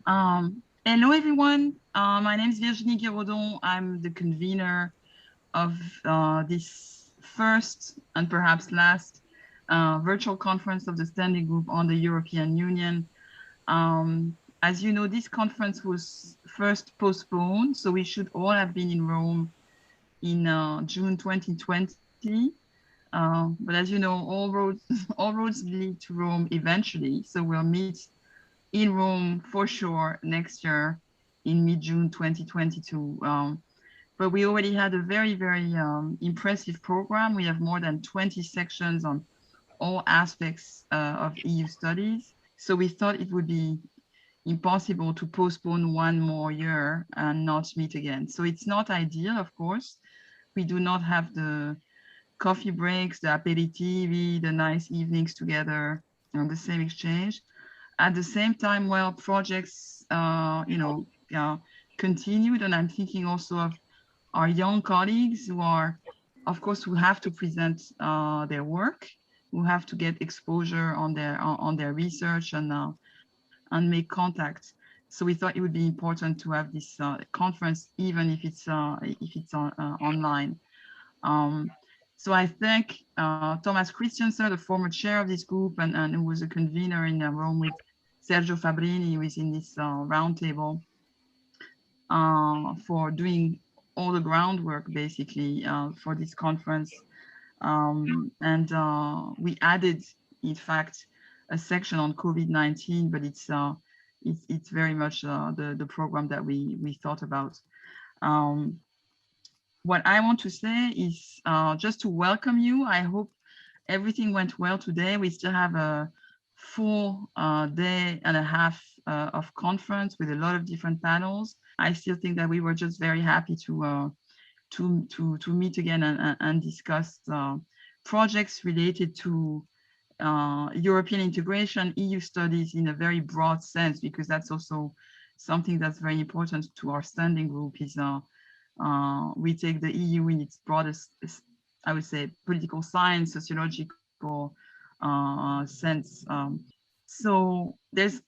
Hello, everyone. My name is Virginie Guiraudon. I'm the convener of this first and perhaps last virtual conference of the Standing Group on the European Union. As you know, this conference was first postponed, so we should all have been in Rome in June 2020. But as you know, all roads lead to Rome eventually. So we'll meet in Rome for sure next year in mid-June 2022. But we already had a very impressive program. We have more than 20 sections on all aspects of EU studies. So we thought it would be impossible to postpone one more year and not meet again. So it's not ideal, of course. We do not have the coffee breaks, the aperitivi, the nice evenings together on the same exchange. At the same time, well, projects, continued, and I'm thinking also of our young colleagues who are, of course, who have to present their work, who have to get exposure on their research and make contacts. So we thought it would be important to have this conference, even if it's online. Um, so I thank Thomas Christiansen, the former chair of this group, and who was a convener in Rome with Sergio Fabrini, who is in this roundtable, for doing all the groundwork basically for this conference. And we added, in fact, a section on COVID-19, but it's very much the program that we thought about. Um, what I want to say is just to welcome you. I hope everything went well today. We still have a full day and a half of conference with a lot of different panels. I still think that we were just very happy to meet again and discuss projects related to European integration, EU studies in a very broad sense, because that's also something that's very important to our standing group. Is we take the EU in its broadest, I would say, political science, sociological sense. So there's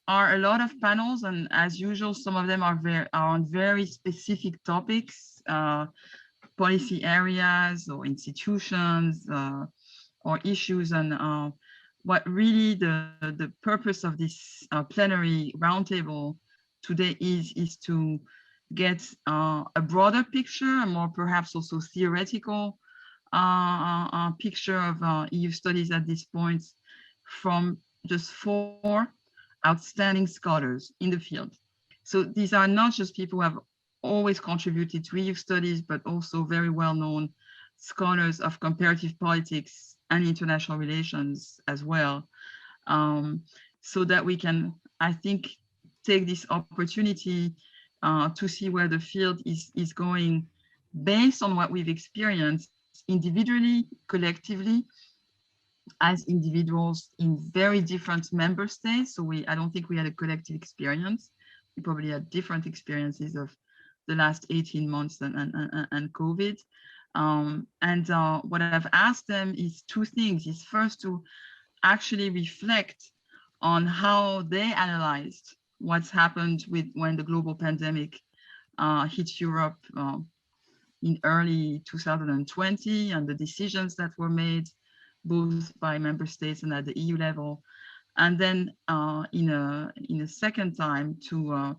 are a lot of panels, and as usual, some of them are on very specific topics, policy areas or institutions or issues. And what really the purpose of this plenary roundtable today is to get a broader picture, a more perhaps also theoretical picture of EU studies at this point from just 4 outstanding scholars in the field. So these are not just people who have always contributed to EU studies, but also very well-known scholars of comparative politics and international relations as well, so that we can, I think, take this opportunity to see where the field is going based on what we've experienced individually, collectively, as individuals in very different member states. So I don't think we had a collective experience. We probably had different experiences of the last 18 months and COVID. And what I've asked them is 2 things. Is first to actually reflect on how they analyzed what's happened when the global pandemic hit Europe in early 2020, and the decisions that were made both by member states and at the EU level. And then in a second time to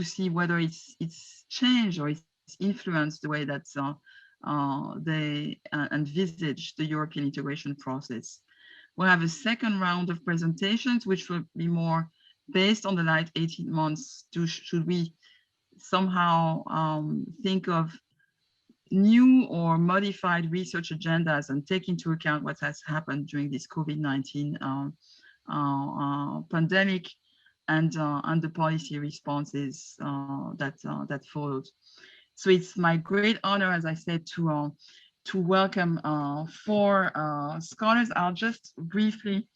see whether it's changed or it's influenced the way that they envisage the European integration process. We'll have a second round of presentations, which will be more based on the last 18 months. Should we somehow think of new or modified research agendas and take into account what has happened during this COVID-19 pandemic and the policy responses that followed. So it's my great honor, as I said, to welcome 4 scholars. I'll just briefly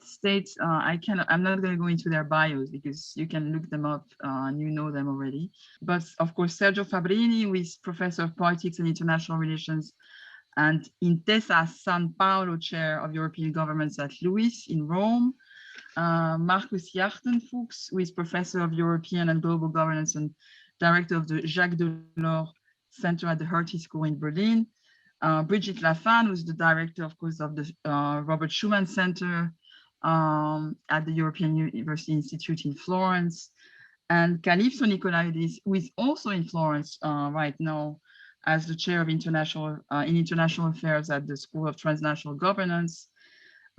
state, I'm not going to go into their bios because you can look them up and you know them already. But of course, Sergio Fabrini, who is Professor of Politics and International Relations and Intesa San Paolo Chair of European Governments at LUIS in Rome. Marcus Jartenfuchs, who is Professor of European and Global Governance and Director of the Jacques Delors Center at the Hertie School in Berlin. Brigitte Lafan, who's the Director, of course, of the Robert Schuman Center at the European University Institute in Florence. And Calypso Nicolaidis, who is also in Florence right now as the Chair of International Affairs at the School of Transnational Governance,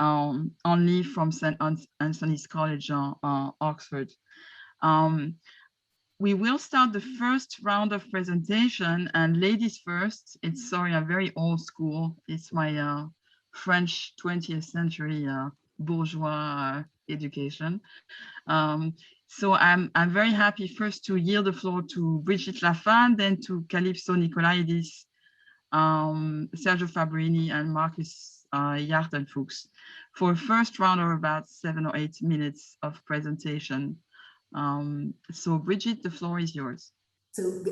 only from St. Anthony's College, Oxford. We will start the first round of presentation, and ladies first. It's, sorry, I'm very old school. It's my French 20th century bourgeois education. So I'm very happy first to yield the floor to Brigitte Lafan, then to Calypso Nicolaidis, Sergio Fabrini, and Marcus Jartenfuchs for a first round of about 7 or 8 minutes of presentation. So Brigitte, the floor is yours. So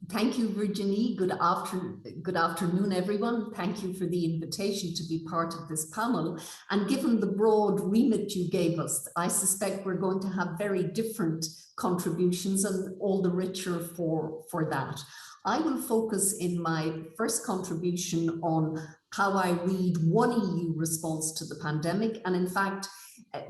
thank you, Virginie. Good afternoon, everyone. Thank you for the invitation to be part of this panel. And given the broad remit you gave us, I suspect we're going to have very different contributions and all the richer for that. I will focus in my first contribution on how I read one EU response to the pandemic, and in fact,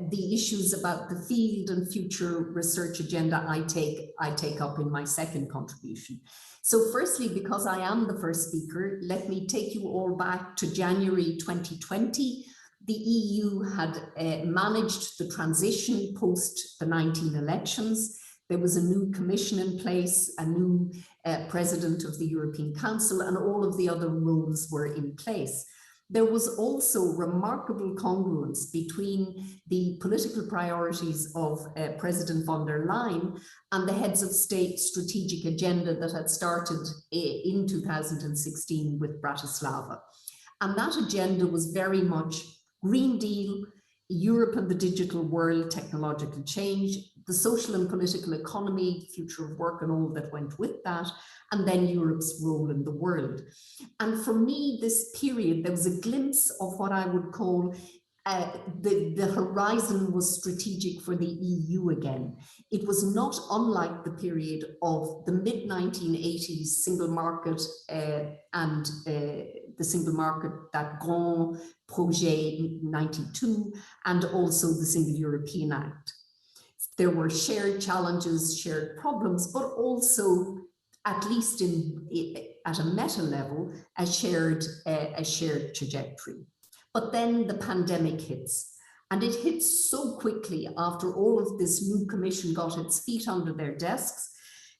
the issues about the field and future research agenda I take up in my second contribution. So firstly, because I am the first speaker, let me take you all back to January 2020. The EU had managed the transition post the 19 elections. There was a new commission in place, a new president of the European Council, and all of the other roles were in place. There was also remarkable congruence between the political priorities of President von der Leyen and the heads of state strategic agenda that had started in 2016 with Bratislava. And that agenda was very much Green Deal, Europe and the digital world, technological change, the social and political economy, future of work and all that went with that, and then Europe's role in the world. And for me, this period, there was a glimpse of what I would call the horizon was strategic for the EU again. It was not unlike the period of the mid-1980s single market and the single market, that Grand Projet 92, and also the Single European Act. There were shared challenges, shared problems, but also, at least at a meta level, a shared trajectory. But then the pandemic hits, and it hits so quickly after all of this new commission got its feet under their desks,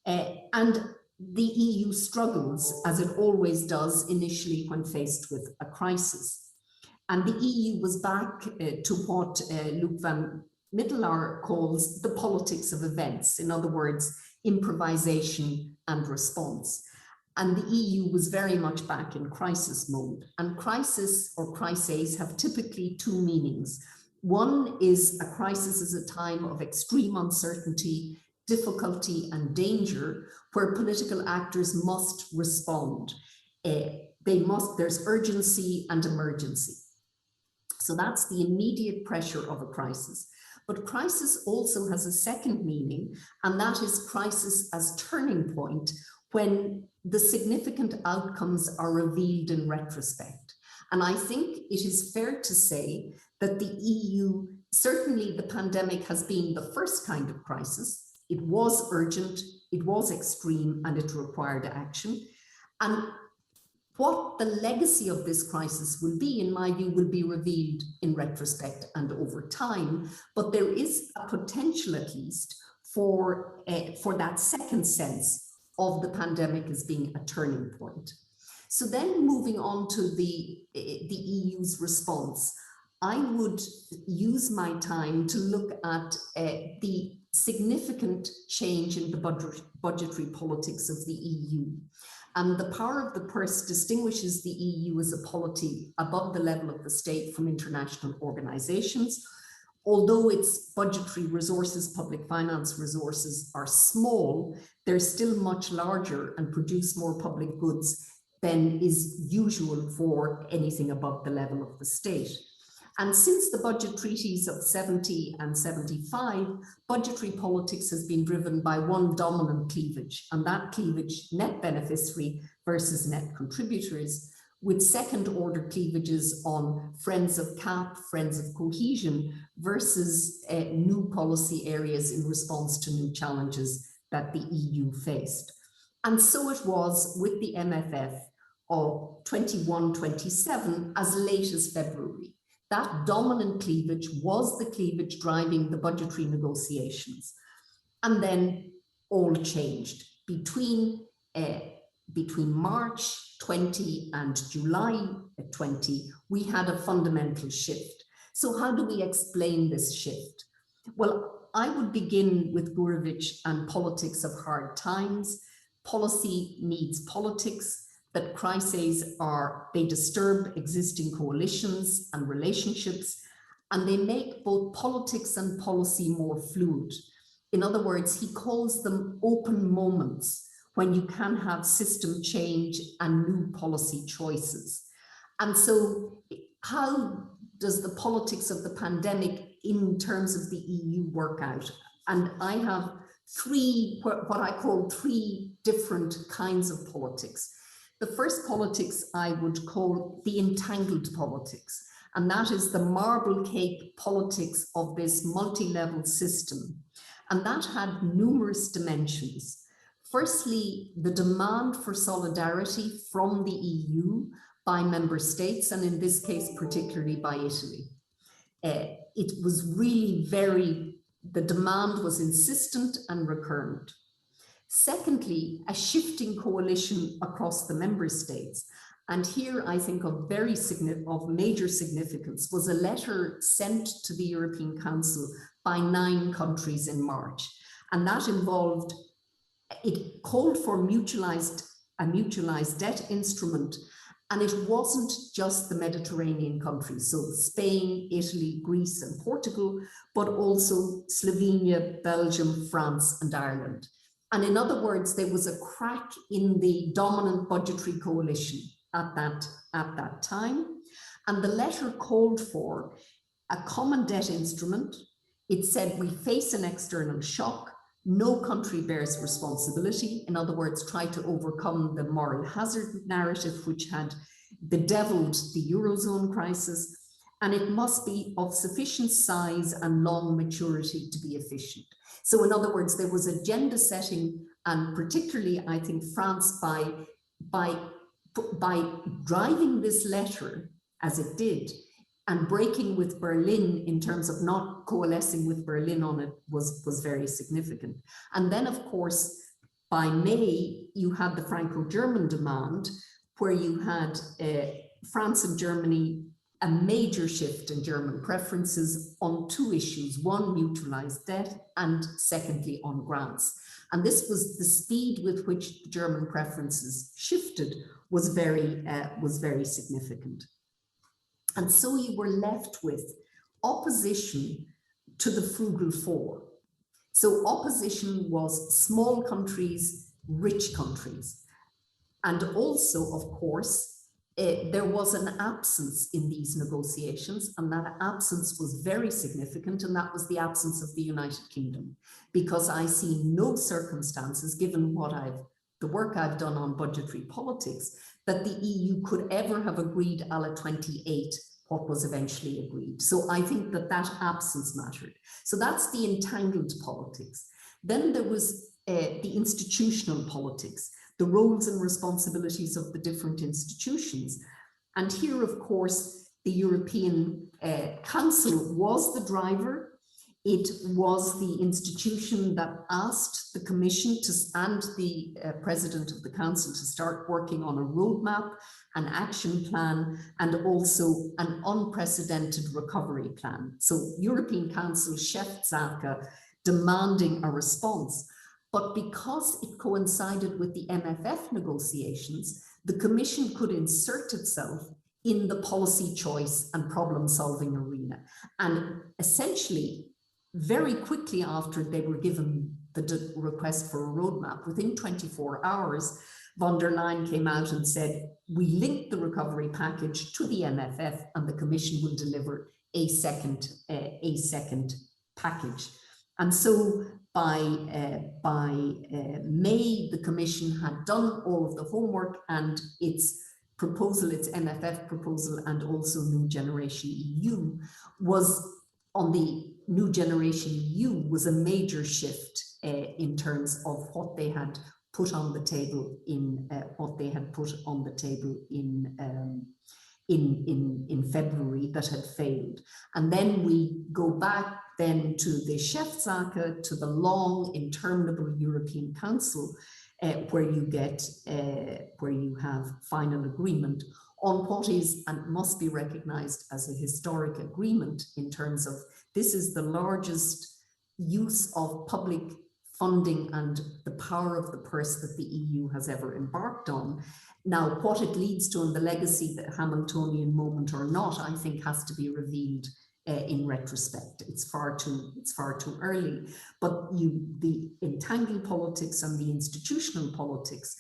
and the EU struggles, as it always does initially when faced with a crisis. And the EU was back to what Luc van Middelaar calls the politics of events. In other words, improvisation and response. And the EU was very much back in crisis mode. And crisis or crises have typically two meanings. One is a crisis is a time of extreme uncertainty, difficulty and danger, where political actors must respond. There's urgency and emergency. So that's the immediate pressure of a crisis. But crisis also has a second meaning, and that is crisis as turning point, when the significant outcomes are revealed in retrospect. And I think it is fair to say that the EU, certainly the pandemic has been the first kind of crisis. It was urgent, it was extreme, and it required action. And what the legacy of this crisis will be, in my view, will be revealed in retrospect and over time. But there is a potential, at least, for that second sense of the pandemic as being a turning point. So then moving on to the EU's response, I would use my time to look at the significant change in the budgetary politics of the EU. And the power of the purse distinguishes the EU as a polity above the level of the state from international organizations. Although its budgetary resources, public finance resources, are small, they're still much larger and produce more public goods than is usual for anything above the level of the state. And since the budget treaties of 70 and 75, budgetary politics has been driven by one dominant cleavage, and that cleavage, net beneficiary versus net contributors, with second order cleavages on friends of CAP, friends of cohesion, versus new policy areas in response to new challenges that the EU faced. And so it was with the MFF of 21-27 as late as February. That dominant cleavage was the cleavage driving the budgetary negotiations. And then all changed. Between March 20 and July 20, we had a fundamental shift. So how do we explain this shift? Well, I would begin with Gurevich and politics of hard times. Policy needs politics, that crises they disturb existing coalitions and relationships, and they make both politics and policy more fluid. In other words, he calls them open moments when you can have system change and new policy choices. And so how does the politics of the pandemic in terms of the EU work out? And I have what I call three different kinds of politics. The first politics I would call the entangled politics, and that is the marble cake politics of this multi-level system. And that had numerous dimensions. Firstly, the demand for solidarity from the EU by member states, and in this case, particularly by Italy. It was really the demand was insistent and recurrent. Secondly, a shifting coalition across the member states. And here I think of major significance was a letter sent to the European Council by 9 countries in March. And that it called for a mutualized debt instrument. And it wasn't just the Mediterranean countries, so Spain, Italy, Greece, and Portugal, but also Slovenia, Belgium, France, and Ireland. And in other words, there was a crack in the dominant budgetary coalition at that time. And the letter called for a common debt instrument. It said we face an external shock. No country bears responsibility. In other words, try to overcome the moral hazard narrative, which had bedeviled the Eurozone crisis. And it must be of sufficient size and long maturity to be efficient. So in other words, there was agenda setting, and particularly, I think, France, by driving this letter as it did, and breaking with Berlin in terms of not coalescing with Berlin on it was very significant. And then, of course, by May, you had the Franco-German demand, where you had France and Germany, a major shift in German preferences on 2 issues: one, mutualized debt, and secondly, on grants. And this was the speed with which German preferences shifted was very significant. And so you were left with opposition to the frugal 4. So opposition was small countries, rich countries. And also, of course, there was an absence in these negotiations, and that absence was very significant, and that was the absence of the United Kingdom, because I see no circumstances, given the work I've done on budgetary politics, that the EU could ever have agreed a la 28 what was eventually agreed. So I think that absence mattered. So that's the entangled politics. Then there was the institutional politics, the roles and responsibilities of the different institutions. And here, of course, the European Council was the driver. It was the institution that asked the Commission and the President of the Council to start working on a roadmap, an action plan, and also an unprecedented recovery plan. So European Council, Chef Zaka, demanding a response. But because it coincided with the MFF negotiations, the Commission could insert itself in the policy choice and problem-solving arena. And essentially, very quickly after they were given the request for a roadmap, within 24 hours, von der Leyen came out and said, we linked the recovery package to the MFF and the Commission will deliver a second package. And so by May, the Commission had done all of the homework, and its proposal, its MFF proposal, and also New Generation EU was on the New Generation EU was a major shift in terms of what they had put on the table in in February that had failed. And then we go back then to the Chefsache, to the long interminable European Council, where you have final agreement on what is and must be recognized as a historic agreement in terms of this is the largest use of public funding and the power of the purse that the EU has ever embarked on. Now, what it leads to and the legacy, that Hamiltonian moment or not, I think has to be revealed in retrospect. It's far too early. But the entangled politics and the institutional politics,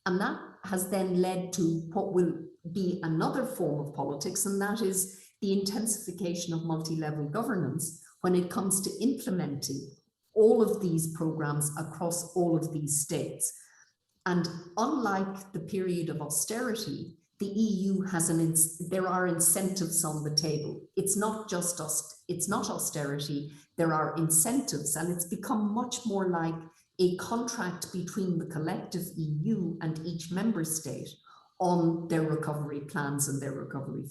and that has then led to what will be another form of politics, and that is the intensification of multi-level governance when it comes to implementing all of these programs across all of these states. And unlike the period of austerity, the EU has there are incentives on the table. It's not just it's not austerity, there are incentives, and it's become much more like a contract between the collective EU and each member state on their recovery plans and their recovery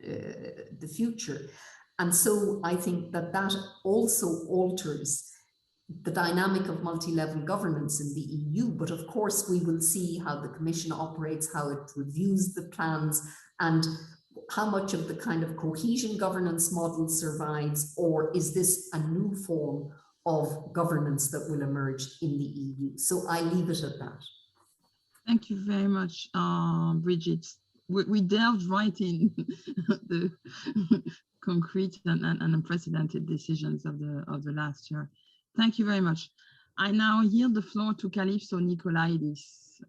the future. And so I think that that also alters the dynamic of multi-level governance in the EU, but of course we will see how the Commission operates, how it reviews the plans, and how much of the kind of cohesion governance model survives, or is this a new form of governance that will emerge in the EU? So I leave it at that. Thank you very much, Bridget. We delved right in the concrete and unprecedented decisions of the last year. Thank you very much. I now yield the floor to Calypso Nicolaidis.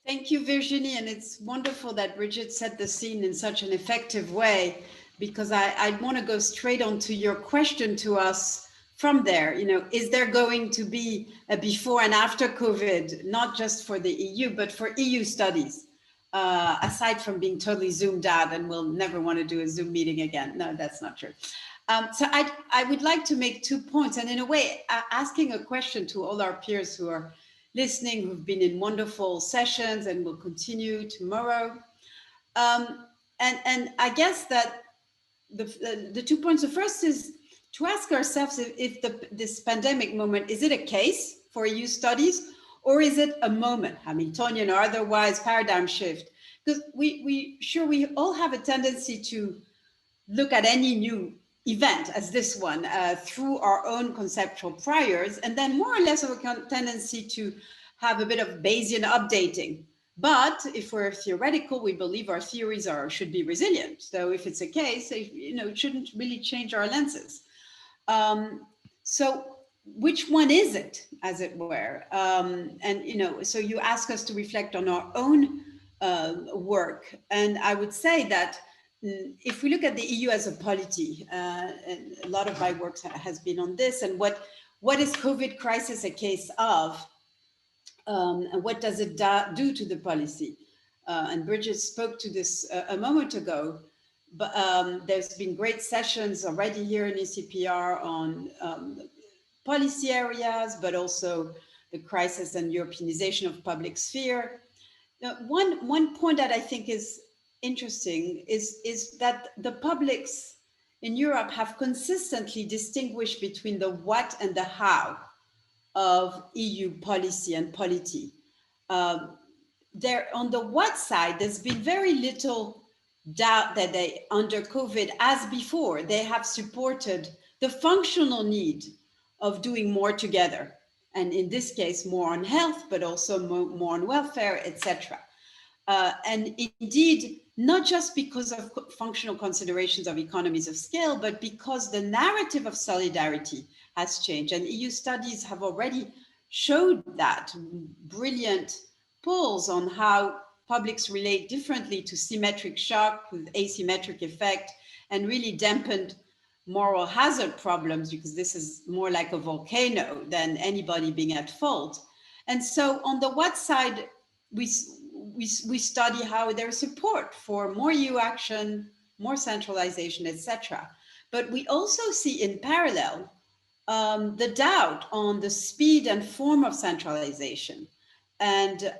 Thank you, Virginie, and it's wonderful that Bridget set the scene in such an effective way, because I want to go straight on to your question to us from there. You know, is there going to be a before and after COVID, not just for the EU, but for EU studies, aside from being totally zoomed out and we'll never want to do a Zoom meeting again? No, that's not true. So I would like to make 2 points, and in a way, asking a question to all our peers who are listening, who've been in wonderful sessions and will continue tomorrow. And I guess that the 2 points, the first is to ask ourselves if this pandemic moment, is it a case for EU studies, or is it a moment, Hamiltonian or otherwise, paradigm shift? Because we all have a tendency to look at any new event as this one through our own conceptual priors, and then more or less of a tendency to have a bit of Bayesian updating. But if we're theoretical, we believe our theories should be resilient. So if it's a case, it shouldn't really change our lenses. So which one is it, as it were? And so you ask us to reflect on our own work, and I would say that if we look at the EU as a polity, and a lot of my work has been on this, and what is COVID crisis a case of, and what does it do to the policy? And Bridget spoke to this a moment ago, but there's been great sessions already here in ECPR on policy areas, but also the crisis and Europeanization of public sphere. Now, one point that I think is interesting is that the publics in Europe have consistently distinguished between the what and the how of EU policy and polity. There, on the what side, there's been very little doubt that they, under COVID, as before, they have supported the functional need of doing more together. And in this case, more on health, but also more on welfare, etc. And indeed, not just because of functional considerations of economies of scale, but because the narrative of solidarity has changed. And EU studies have already showed that. Brilliant polls on how publics relate differently to symmetric shock with asymmetric effect, and really dampened moral hazard problems, because this is more like a volcano than anybody being at fault. And so on the what side, we study how there's support for more EU action, more centralization, etc. But we also see in parallel the doubt on the speed and form of centralization, and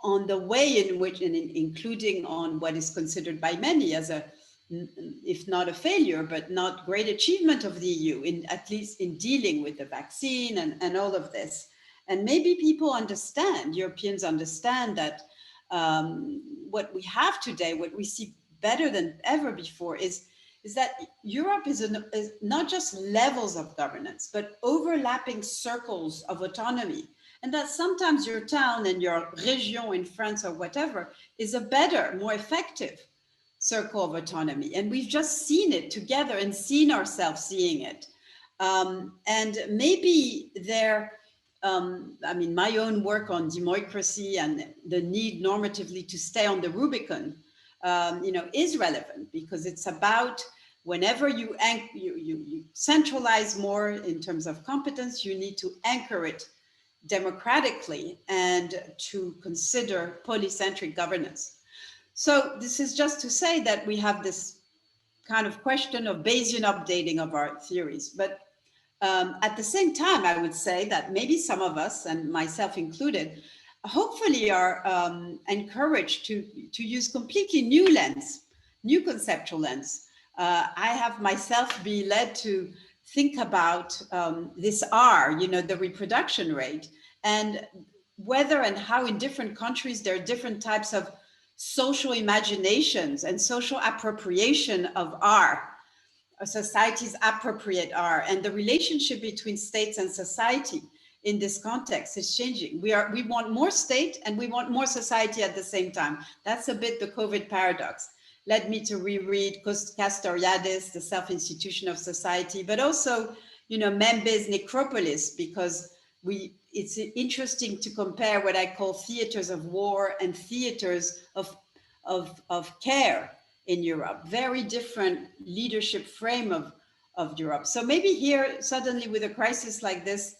on the way in which, and including on what is considered by many as a, if not a failure, but not great achievement of the EU, in at least in dealing with the vaccine and all of this. And maybe people understand, Europeans understand that what we have today, what we see better than ever before, is that Europe is not just levels of governance, but overlapping circles of autonomy. And that sometimes your town and your région in France or whatever is a better, more effective circle of autonomy. And we've just seen it together and seen ourselves seeing it. And maybe there, I mean, my own work on democracy and the need normatively to stay on the Rubicon, is relevant, because it's about whenever you centralize more in terms of competence, you need to anchor it democratically and to consider polycentric governance. So this is just to say that we have this kind of question of Bayesian updating of our theories. But at the same time, I would say that maybe some of us, and myself included, hopefully are encouraged to use completely new lens, new conceptual lens. I have myself been led to think about this R, the reproduction rate, and whether and how in different countries there are different types of social imaginations and social appropriation of R. Societies appropriate R, and the relationship between states and society in this context is changing. We want more state and we want more society at the same time. That's a bit the COVID paradox. Led me to reread Castoriadis, The Self-Institution of Society, but also, Membe's Necropolis, because it's interesting to compare what I call theaters of war and theaters of care in Europe. Very different leadership frame of Europe. So maybe here, suddenly with a crisis like this,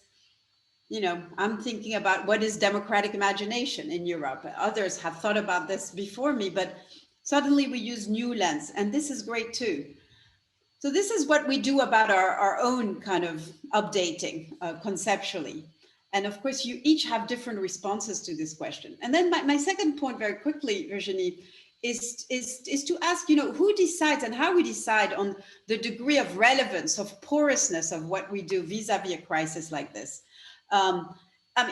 I'm thinking about what is democratic imagination in Europe. Others have thought about this before me, but suddenly we use new lens, and this is great too. So this is what we do about our own kind of updating conceptually. And of course, you each have different responses to this question. And then my second point, very quickly, Virginie, is to ask, who decides and how we decide on the degree of relevance, of porousness of what we do vis-a-vis a crisis like this.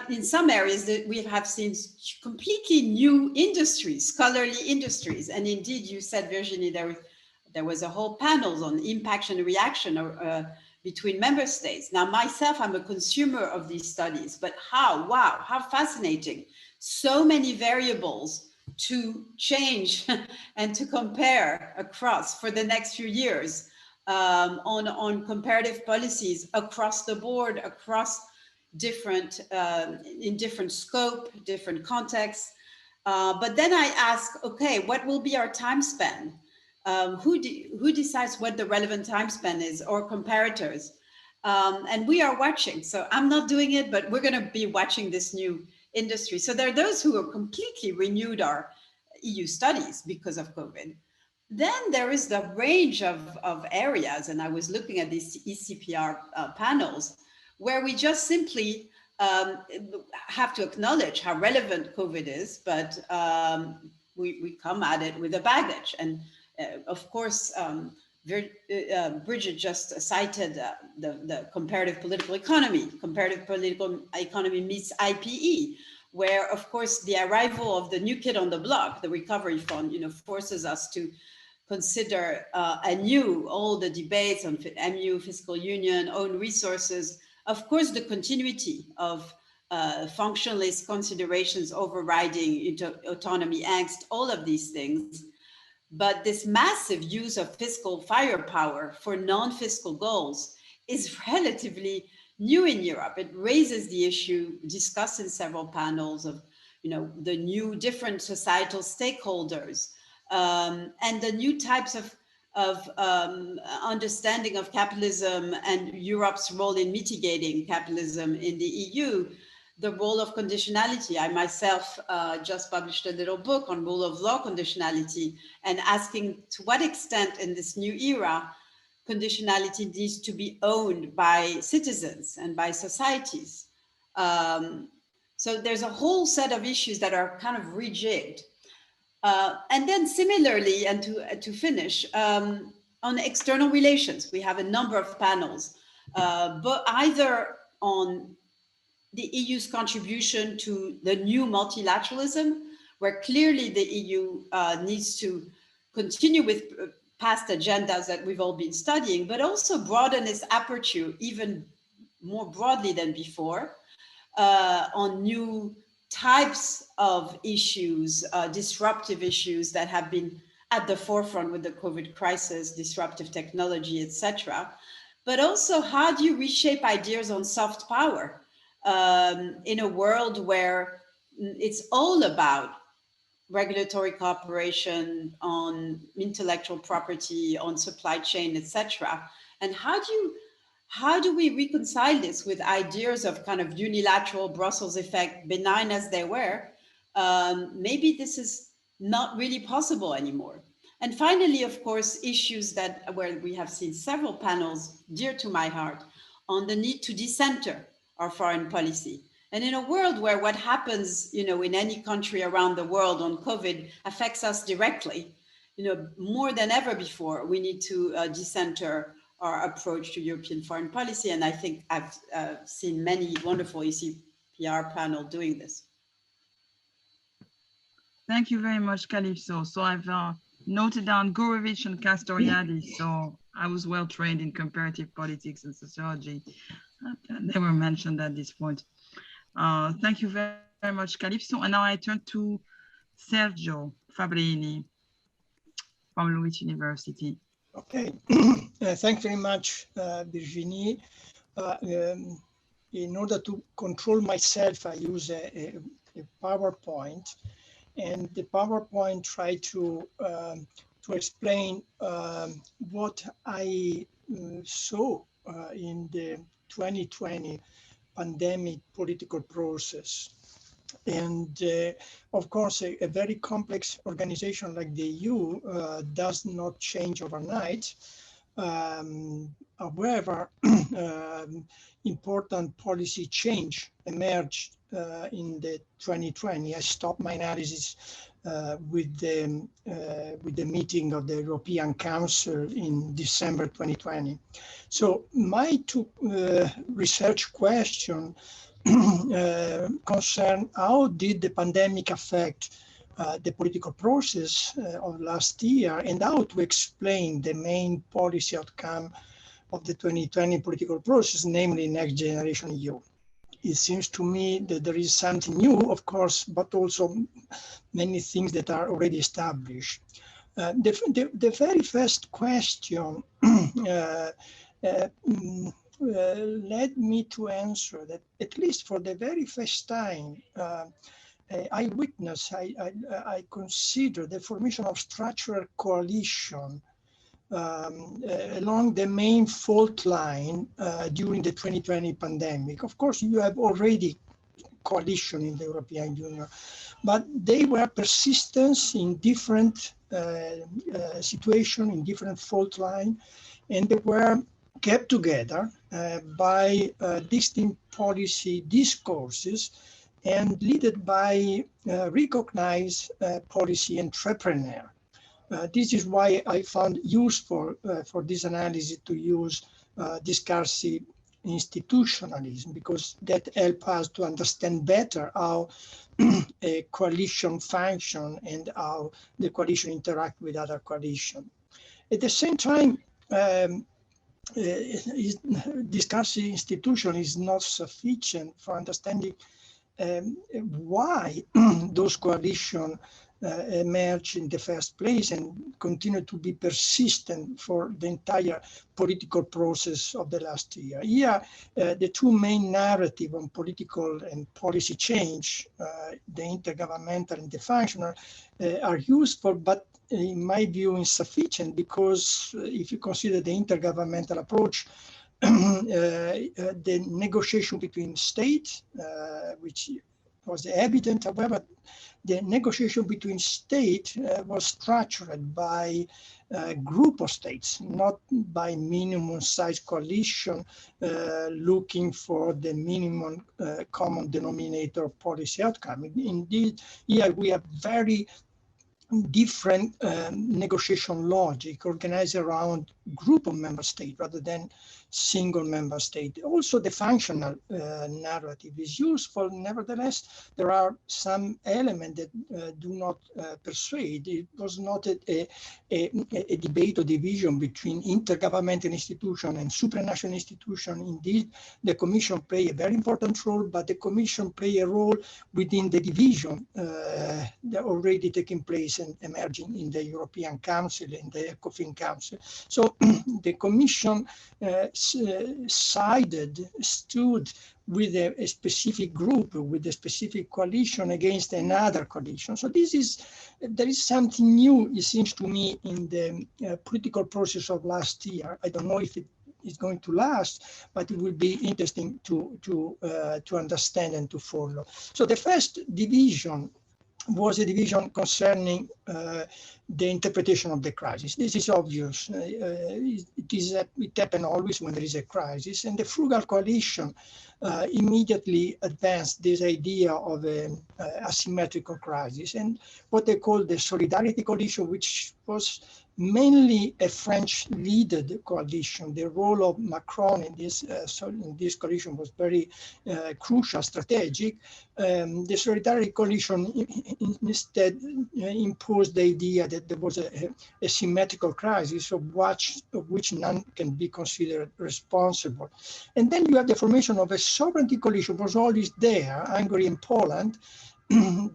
In some areas that we have seen completely new industries, scholarly industries. And indeed, you said, Virginie, there was a whole panel on impact and reaction between member states. Now, myself, I'm a consumer of these studies, but wow, how fascinating. So many variables to change and to compare across for the next few years on comparative policies across the board, across different, in different scope, different contexts. But then I ask, okay, what will be our time span? Who decides what the relevant time span is, or comparators? And we are watching. So I'm not doing it, but we're going to be watching this new industry. So there are those who have completely renewed our EU studies because of COVID. Then there is the range of areas, and I was looking at these ECPR panels, where we just simply have to acknowledge how relevant COVID is, but we come at it with a baggage. And of course, Bridget just cited the comparative political economy. Comparative political economy meets IPE, where, of course, the arrival of the new kid on the block, the recovery fund, forces us to consider anew all the debates on MU, fiscal union, own resources. Of course, the continuity of functionalist considerations overriding autonomy angst, all of these things. But this massive use of fiscal firepower for non-fiscal goals is relatively new in Europe. It raises the issue discussed in several panels of, the new different societal stakeholders and the new types of of understanding of capitalism and Europe's role in mitigating capitalism in the EU, the role of conditionality. I myself just published a little book on rule of law conditionality and asking to what extent in this new era conditionality needs to be owned by citizens and by societies. So there's a whole set of issues that are kind of rejigged. And then similarly, and to finish, on external relations, we have a number of panels, but either on the EU's contribution to the new multilateralism, where clearly the EU needs to continue with past agendas that we've all been studying, but also broaden its aperture even more broadly than before on new types of issues, disruptive issues that have been at the forefront with the COVID crisis, disruptive technology, etc. But also, how do you reshape ideas on soft power in a world where it's all about regulatory cooperation on intellectual property, on supply chain, etc. And how do we reconcile this with ideas of kind of unilateral Brussels effect, benign as they were? Maybe this is not really possible anymore. And finally, of course, issues that where we have seen several panels dear to my heart on the need to decenter our foreign policy. And in a world where what happens, in any country around the world on COVID affects us directly, more than ever before, we need to decenter our approach to European foreign policy. And I think I've seen many wonderful ECPR panel doing this. Thank you very much, Calypso. So I've noted down Gurevich and Castoriadis. So I was well trained in comparative politics and sociology. They were mentioned at this point. Thank you very much, Calypso. And now I turn to Sergio Fabrini from Louis University. Okay, thanks very much, Virginie. In order to control myself, I use a PowerPoint, and the PowerPoint try to explain what I saw in the 2020 pandemic political process. And of course, a very complex organization like the EU does not change overnight. However, important policy change emerged in the 2020. I stopped my analysis with the meeting of the European Council in December 2020. So my two research questions concern how did the pandemic affect the political process of last year, and how to explain the main policy outcome of the 2020 political process, namely Next Generation EU. It seems to me that there is something new, of course, but also many things that are already established. The very first question led me to answer that, at least for the very first time, I consider the formation of structural coalition along the main fault line during the 2020 pandemic. Of course, you have already coalition in the European Union, but they were persistent in different situations, in different fault line, and they were kept together by distinct policy discourses and led by recognized policy entrepreneur. This is why I found useful for this analysis to use discursive institutionalism, because that helps us to understand better how a coalition function and how the coalition interact with other coalition. At the same time, discursive institution is not sufficient for understanding why those coalitions emerged in the first place and continue to be persistent for the entire political process of the last year. Here, the two main narratives on political and policy change, the intergovernmental and the functional, are useful, but in my view insufficient, because if you consider the intergovernmental approach, the negotiation between states, which was evident, however, the negotiation between states was structured by a group of states, not by minimum size coalition looking for the minimum common denominator policy outcome. Indeed, here we have very different negotiation logic organized around group of member states rather than single member state. Also, the functional narrative is useful. Nevertheless, there are some elements that do not persuade. It was not a debate or division between intergovernmental institution and supranational institution. Indeed, the Commission play a very important role, but the Commission play a role within the division that already taking place and emerging in the European Council and the ECOFIN Council. So the Commission stood with a specific group, with a specific coalition against another coalition. So there is something new, it seems to me, in the political process of last year. I don't know if it is going to last, but it will be interesting to understand and to follow. So the first division was a division concerning the interpretation of the crisis. This is obvious. It happens always when there is a crisis, and the Frugal Coalition immediately advanced this idea of an asymmetrical crisis, and what they call the Solidarity Coalition, which was mainly a French-led coalition. The role of Macron in this coalition was very crucial, strategic. The Solidarity Coalition instead imposed the idea that there was a symmetrical crisis of which none can be considered responsible. And then you have the formation of a sovereignty coalition, was always there, Hungary and Poland.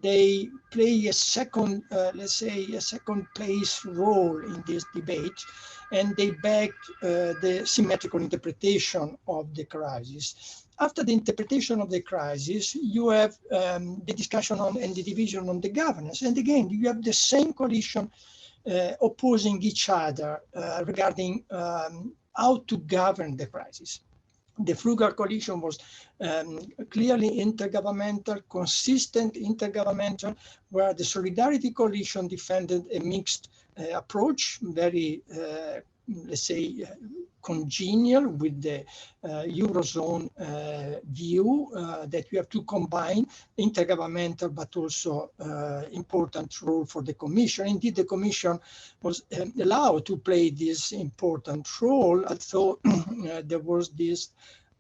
They play a second, let's say, a second place role in this debate, and they backed the symmetrical interpretation of the crisis. After the interpretation of the crisis, you have the discussion on and the division on the governance. And again, you have the same coalition opposing each other regarding how to govern the crisis. The Frugal Coalition was clearly intergovernmental, consistent intergovernmental, where the Solidarity Coalition defended a mixed approach, very, let's say, congenial with the Eurozone view that we have to combine intergovernmental but also important role for the Commission. Indeed, the Commission was allowed to play this important role, although there was this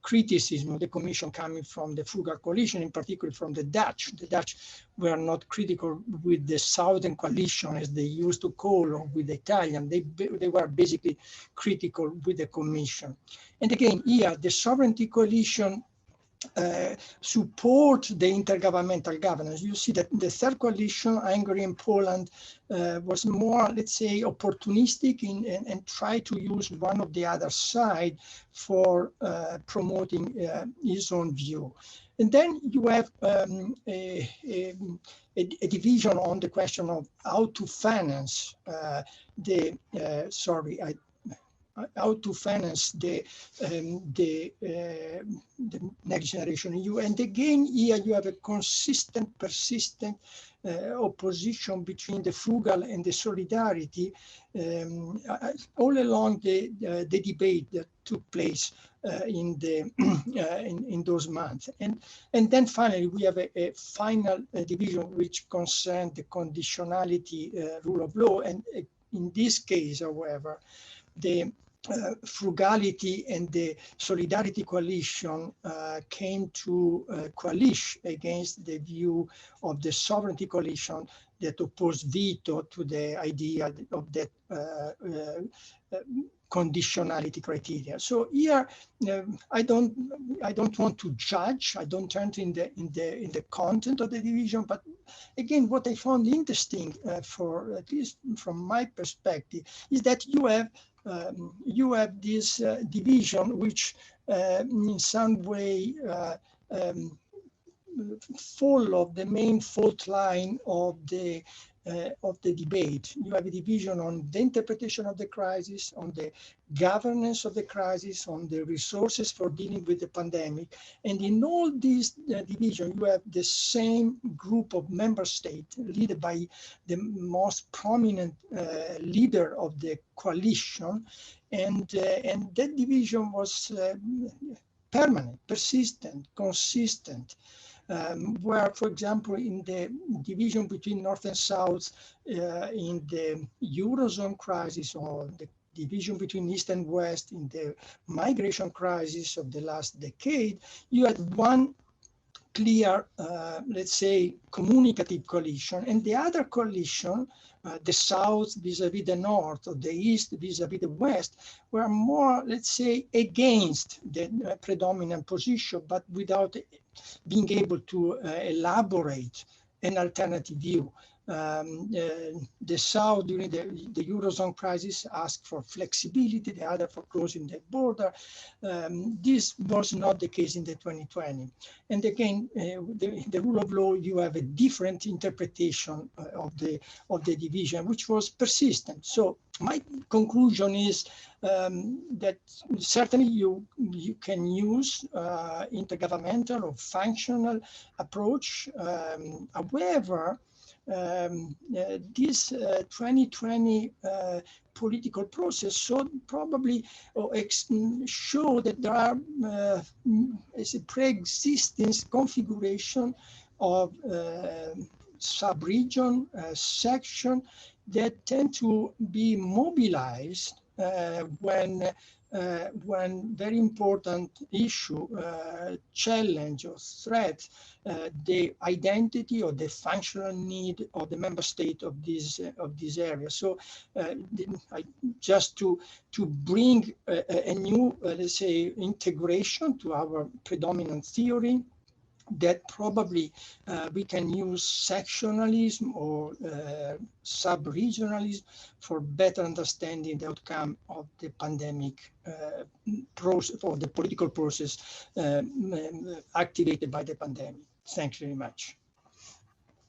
criticism of the Commission coming from the Frugal Coalition, in particular from the Dutch. The Dutch were not critical with the Southern Coalition, as they used to call, or with the Italian. They were basically critical with the Commission. And again, here, the Sovereignty Coalition support the intergovernmental governance. You see that the third coalition, Hungary and Poland, was more, let's say, opportunistic and try to use one of the other side for promoting his own view. And then you have a division on the question of how to finance how to finance the next generation EU. And again, here you have a consistent, persistent opposition between the Frugal and the Solidarity all along the debate that took place in those months. And then finally, we have a final division which concerns the conditionality rule of law. And in this case, however, the Frugality and the Solidarity Coalition came to coalesce against the view of the Sovereignty Coalition that opposed veto to the idea of that conditionality criteria. So here, I don't want to judge. I don't enter in the content of the division. But again, what I found interesting, for at least from my perspective, is that you have this division which, in some way, follow the main fault line of the debate. You have a division on the interpretation of the crisis, on the governance of the crisis, on the resources for dealing with the pandemic. And in all these divisions, you have the same group of member states led by the most prominent leader of the coalition. And that division was permanent, persistent, consistent. Where, for example, in the division between North and South, in the Eurozone crisis, or the division between East and West in the migration crisis of the last decade, you had one clear, let's say, communicative coalition, and the other coalition, the South vis-a-vis the North, or the East vis-a-vis the West, were more, let's say, against the predominant position, but without being able to elaborate an alternative view. The South during the Eurozone crisis asked for flexibility, the other for closing the border. This was not the case in the 2020. And again, the rule of law, you have a different interpretation of the division, which was persistent. So my conclusion is that certainly you can use intergovernmental or functional approach. However, this 2020 political process should probably show that there are a pre-existing configuration of sub-region, section that tend to be mobilized when very important issue, challenge or threat, the identity or the functional need of the member state of this area. So just to bring a new, let's say, integration to our predominant theory, that probably we can use sectionalism or sub-regionalism for better understanding the outcome of the pandemic process, or the political process activated by the pandemic. Thank you very much.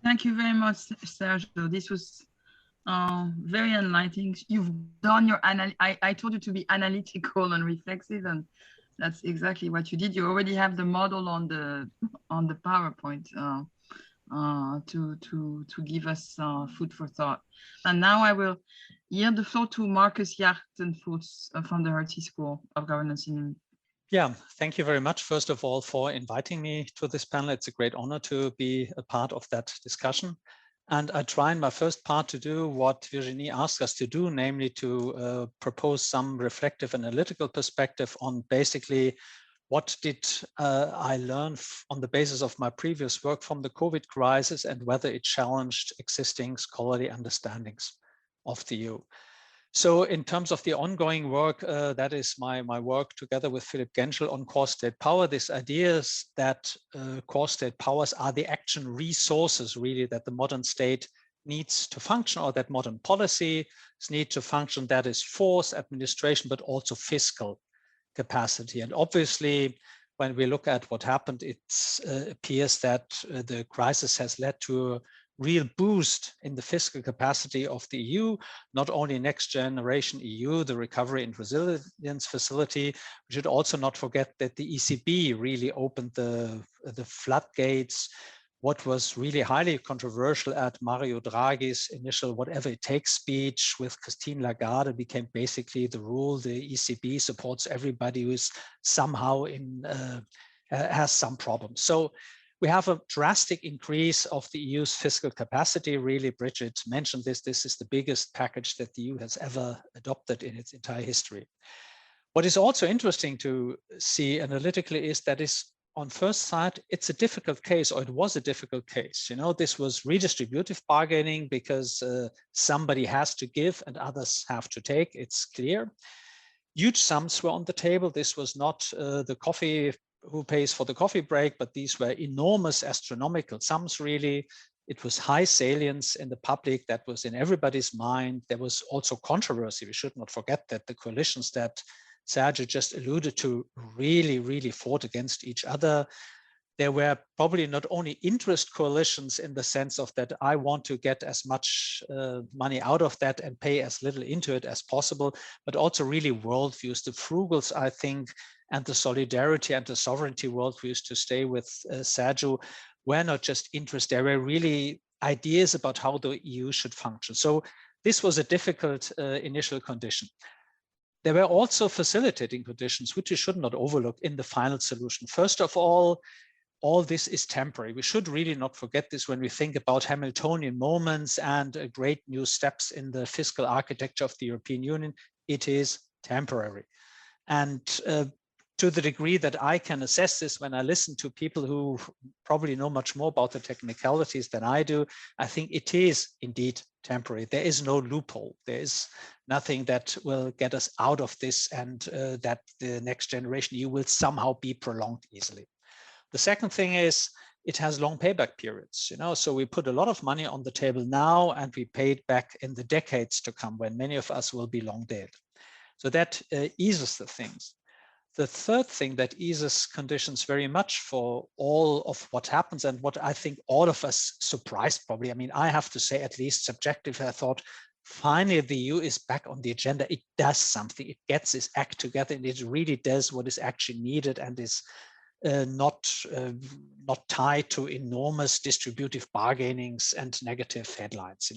Thank you very much, Sergio. This was very enlightening. You've done your I told you to be analytical and reflexive, and that's exactly what you did. You already have the model on the PowerPoint to give us food for thought. And now I will yield the floor to Marcus Jartenfuss from the Hertie School of Governance in. Yeah, thank you very much, first of all, for inviting me to this panel. It's a great honor to be a part of that discussion. And I try in my first part to do what Virginie asked us to do, namely to propose some reflective analytical perspective on basically what did I learn on the basis of my previous work from the COVID crisis, and whether it challenged existing scholarly understandings of the EU. So in terms of the ongoing work, that is my work together with Philipp Genschel on core state power. This idea is that core state powers are the action resources really that the modern state needs to function, or that modern policies need to function. That is force, administration, but also fiscal capacity. And obviously, when we look at what happened, it appears that the crisis has led to a real boost in the fiscal capacity of the EU, not only Next Generation EU, the Recovery and Resilience Facility. We should also not forget that the ECB really opened the floodgates. What was really highly controversial at Mario Draghi's initial whatever it takes speech with Christine Lagarde became basically the rule. The ECB supports everybody who is somehow has some problems. So we have a drastic increase of the EU's fiscal capacity. Really, Bridget mentioned this. This is the biggest package that the EU has ever adopted in its entire history. What is also interesting to see analytically is that on first sight, it's a difficult case, or it was a difficult case. You know, this was redistributive bargaining because somebody has to give and others have to take. It's clear. Huge sums were on the table. This was not the coffee, who pays for the coffee break, but these were enormous astronomical sums, really. It was high salience in the public, that was in everybody's mind. There was also controversy. We should not forget that the coalitions that Sergio just alluded to really fought against each other. There were probably not only interest coalitions in the sense of that I want to get as much money out of that and pay as little into it as possible, but also really worldviews. The frugals, I think, and the solidarity and the sovereignty worldviews, to stay with Sergio, were not just interest. There were really ideas about how the EU should function. So this was a difficult initial condition. There were also facilitating conditions, which you should not overlook in the final solution. First of all this is temporary. We should really not forget this when we think about Hamiltonian moments and great new steps in the fiscal architecture of the European Union. It is temporary. And to the degree that I can assess this when I listen to people who probably know much more about the technicalities than I do, I think it is indeed temporary. There is no loophole. There is nothing that will get us out of this, and that the next generation EU will somehow be prolonged easily. The second thing is it has long payback periods, so we put a lot of money on the table now and we pay it back in the decades to come when many of us will be long dead. So that eases the things. The third thing that eases conditions very much for all of what happens, and what I think all of us surprised probably, I mean, I have to say, at least subjectively, I thought, finally the EU is back on the agenda. It does something, it gets its act together, and it really does what is actually needed, and is not tied to enormous distributive bargainings and negative headlines,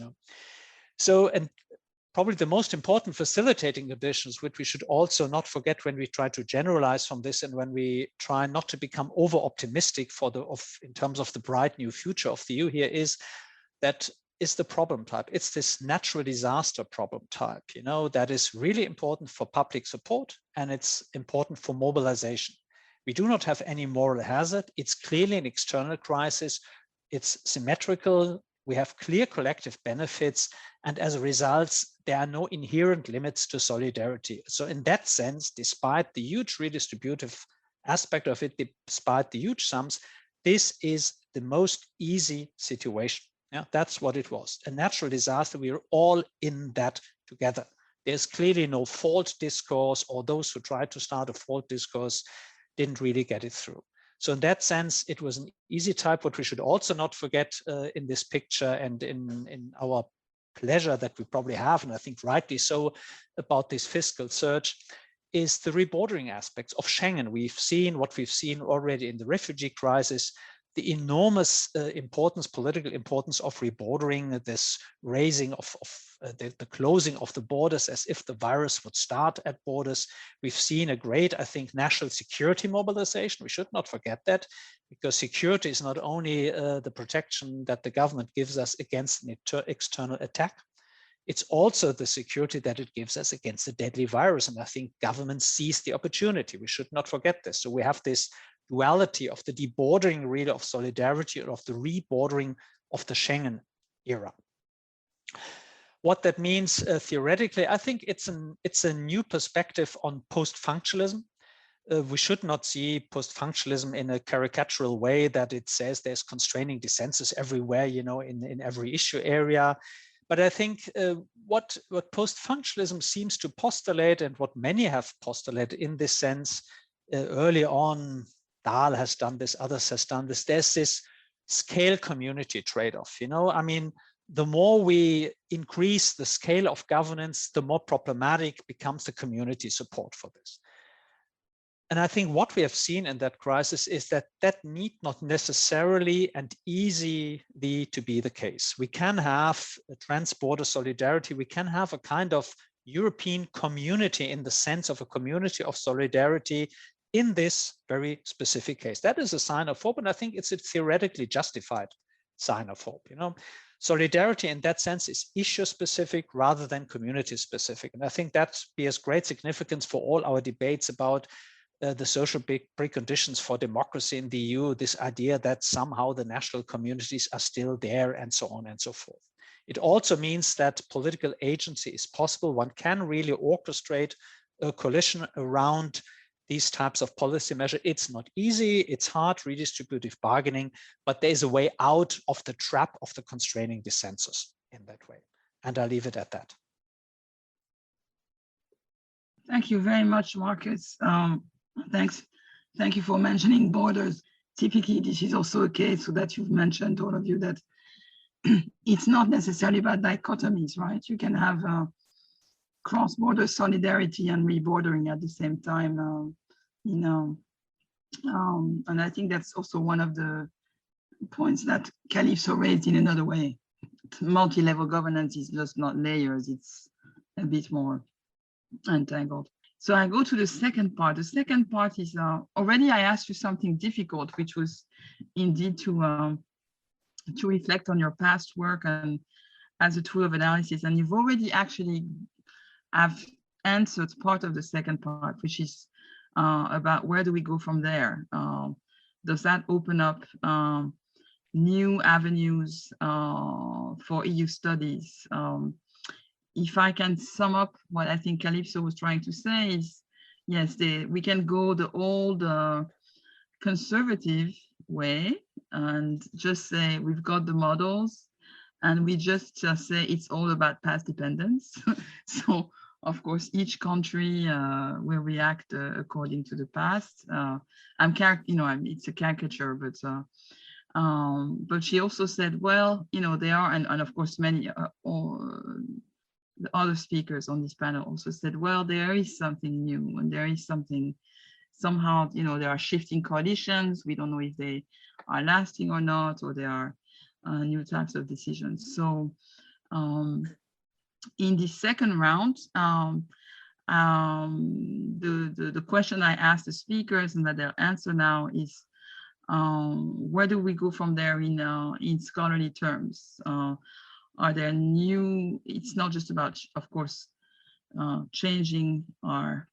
So, and probably the most important facilitating conditions, which we should also not forget when we try to generalize from this, and when we try not to become over optimistic in terms of the bright new future of the EU here, is that is the problem type. It's this natural disaster problem type, that is really important for public support, and it's important for mobilization. We do not have any moral hazard. It's clearly an external crisis. It's symmetrical. We have clear collective benefits. And as a result, there are no inherent limits to solidarity. So in that sense, despite the huge redistributive aspect of it, despite the huge sums, this is the most easy situation. Yeah, that's what it was. A natural disaster. We are all in that together. There's clearly no fault discourse, or those who tried to start a fault discourse didn't really get it through. So in that sense, it was an easy type. What we should also not forget in this picture, and in our pleasure that we probably have, and I think rightly so, about this fiscal surge, is the rebordering aspects of Schengen. We've seen what we've seen already in the refugee crisis, the enormous political importance of rebordering, this raising of the closing of the borders as if the virus would start at borders. We've seen a great, I think, national security mobilization. We should not forget that, because security is not only the protection that the government gives us against an external attack, it's also the security that it gives us against the deadly virus. And I think governments seize the opportunity. We should not forget this. So we have this duality of the debordering really of solidarity, or of the rebordering of the Schengen era. What that means theoretically, I think it's a new perspective on post-functionalism. We should not see post-functionalism in a caricatural way that it says there's constraining dissensus everywhere, in every issue area. But I think what post-functionalism seems to postulate, and what many have postulated in this sense early on, Dahl has done this, others has done this, there's this scale community trade-off. I mean, the more we increase the scale of governance, the more problematic becomes the community support for this. And I think what we have seen in that crisis is that that need not necessarily and easily to be the case. We can have a trans-border solidarity. We can have a kind of European community in the sense of a community of solidarity in this very specific case. That is a sign of hope, and I think it's a theoretically justified sign of hope. Solidarity in that sense is issue specific rather than community specific. And I think that bears great significance for all our debates about the social preconditions for democracy in the EU, this idea that somehow the national communities are still there, and so on and so forth. It also means that political agency is possible. One can really orchestrate a coalition around these types of policy measures. It's not easy, it's hard, redistributive bargaining, but there's a way out of the trap of the constraining dissensus in that way. And I'll leave it at that. Thank you very much, Marcus. Thank you for mentioning borders. Typically, this is also a case so that you've mentioned, all of you, that it's not necessarily about dichotomies, right? You can have cross-border solidarity and rebordering at the same time, and I think that's also one of the points that Calypso raised in another way. Multi-level governance is just not layers, it's a bit more entangled. So I go to the second part. The second part is already I asked you something difficult, which was indeed to reflect on your past work and as a tool of analysis. And you've already actually have answered part of the second part, which is about where do we go from there? Does that open up new avenues for EU studies? If I can sum up what I think Calypso was trying to say is, yes, we can go the old conservative way and just say we've got the models and we just say it's all about past dependence. So of course, each country will react according to the past. It's a caricature, but she also said, well, there are, and of course, many the other speakers on this panel also said, well, there is something new and there is something, somehow, there are shifting coalitions. We don't know if they are lasting or not, or there are new types of decisions. So in the second round, the question I asked the speakers and that they'll answer now is, where do we go from there in scholarly terms? Are there new, it's not just about, of course, changing our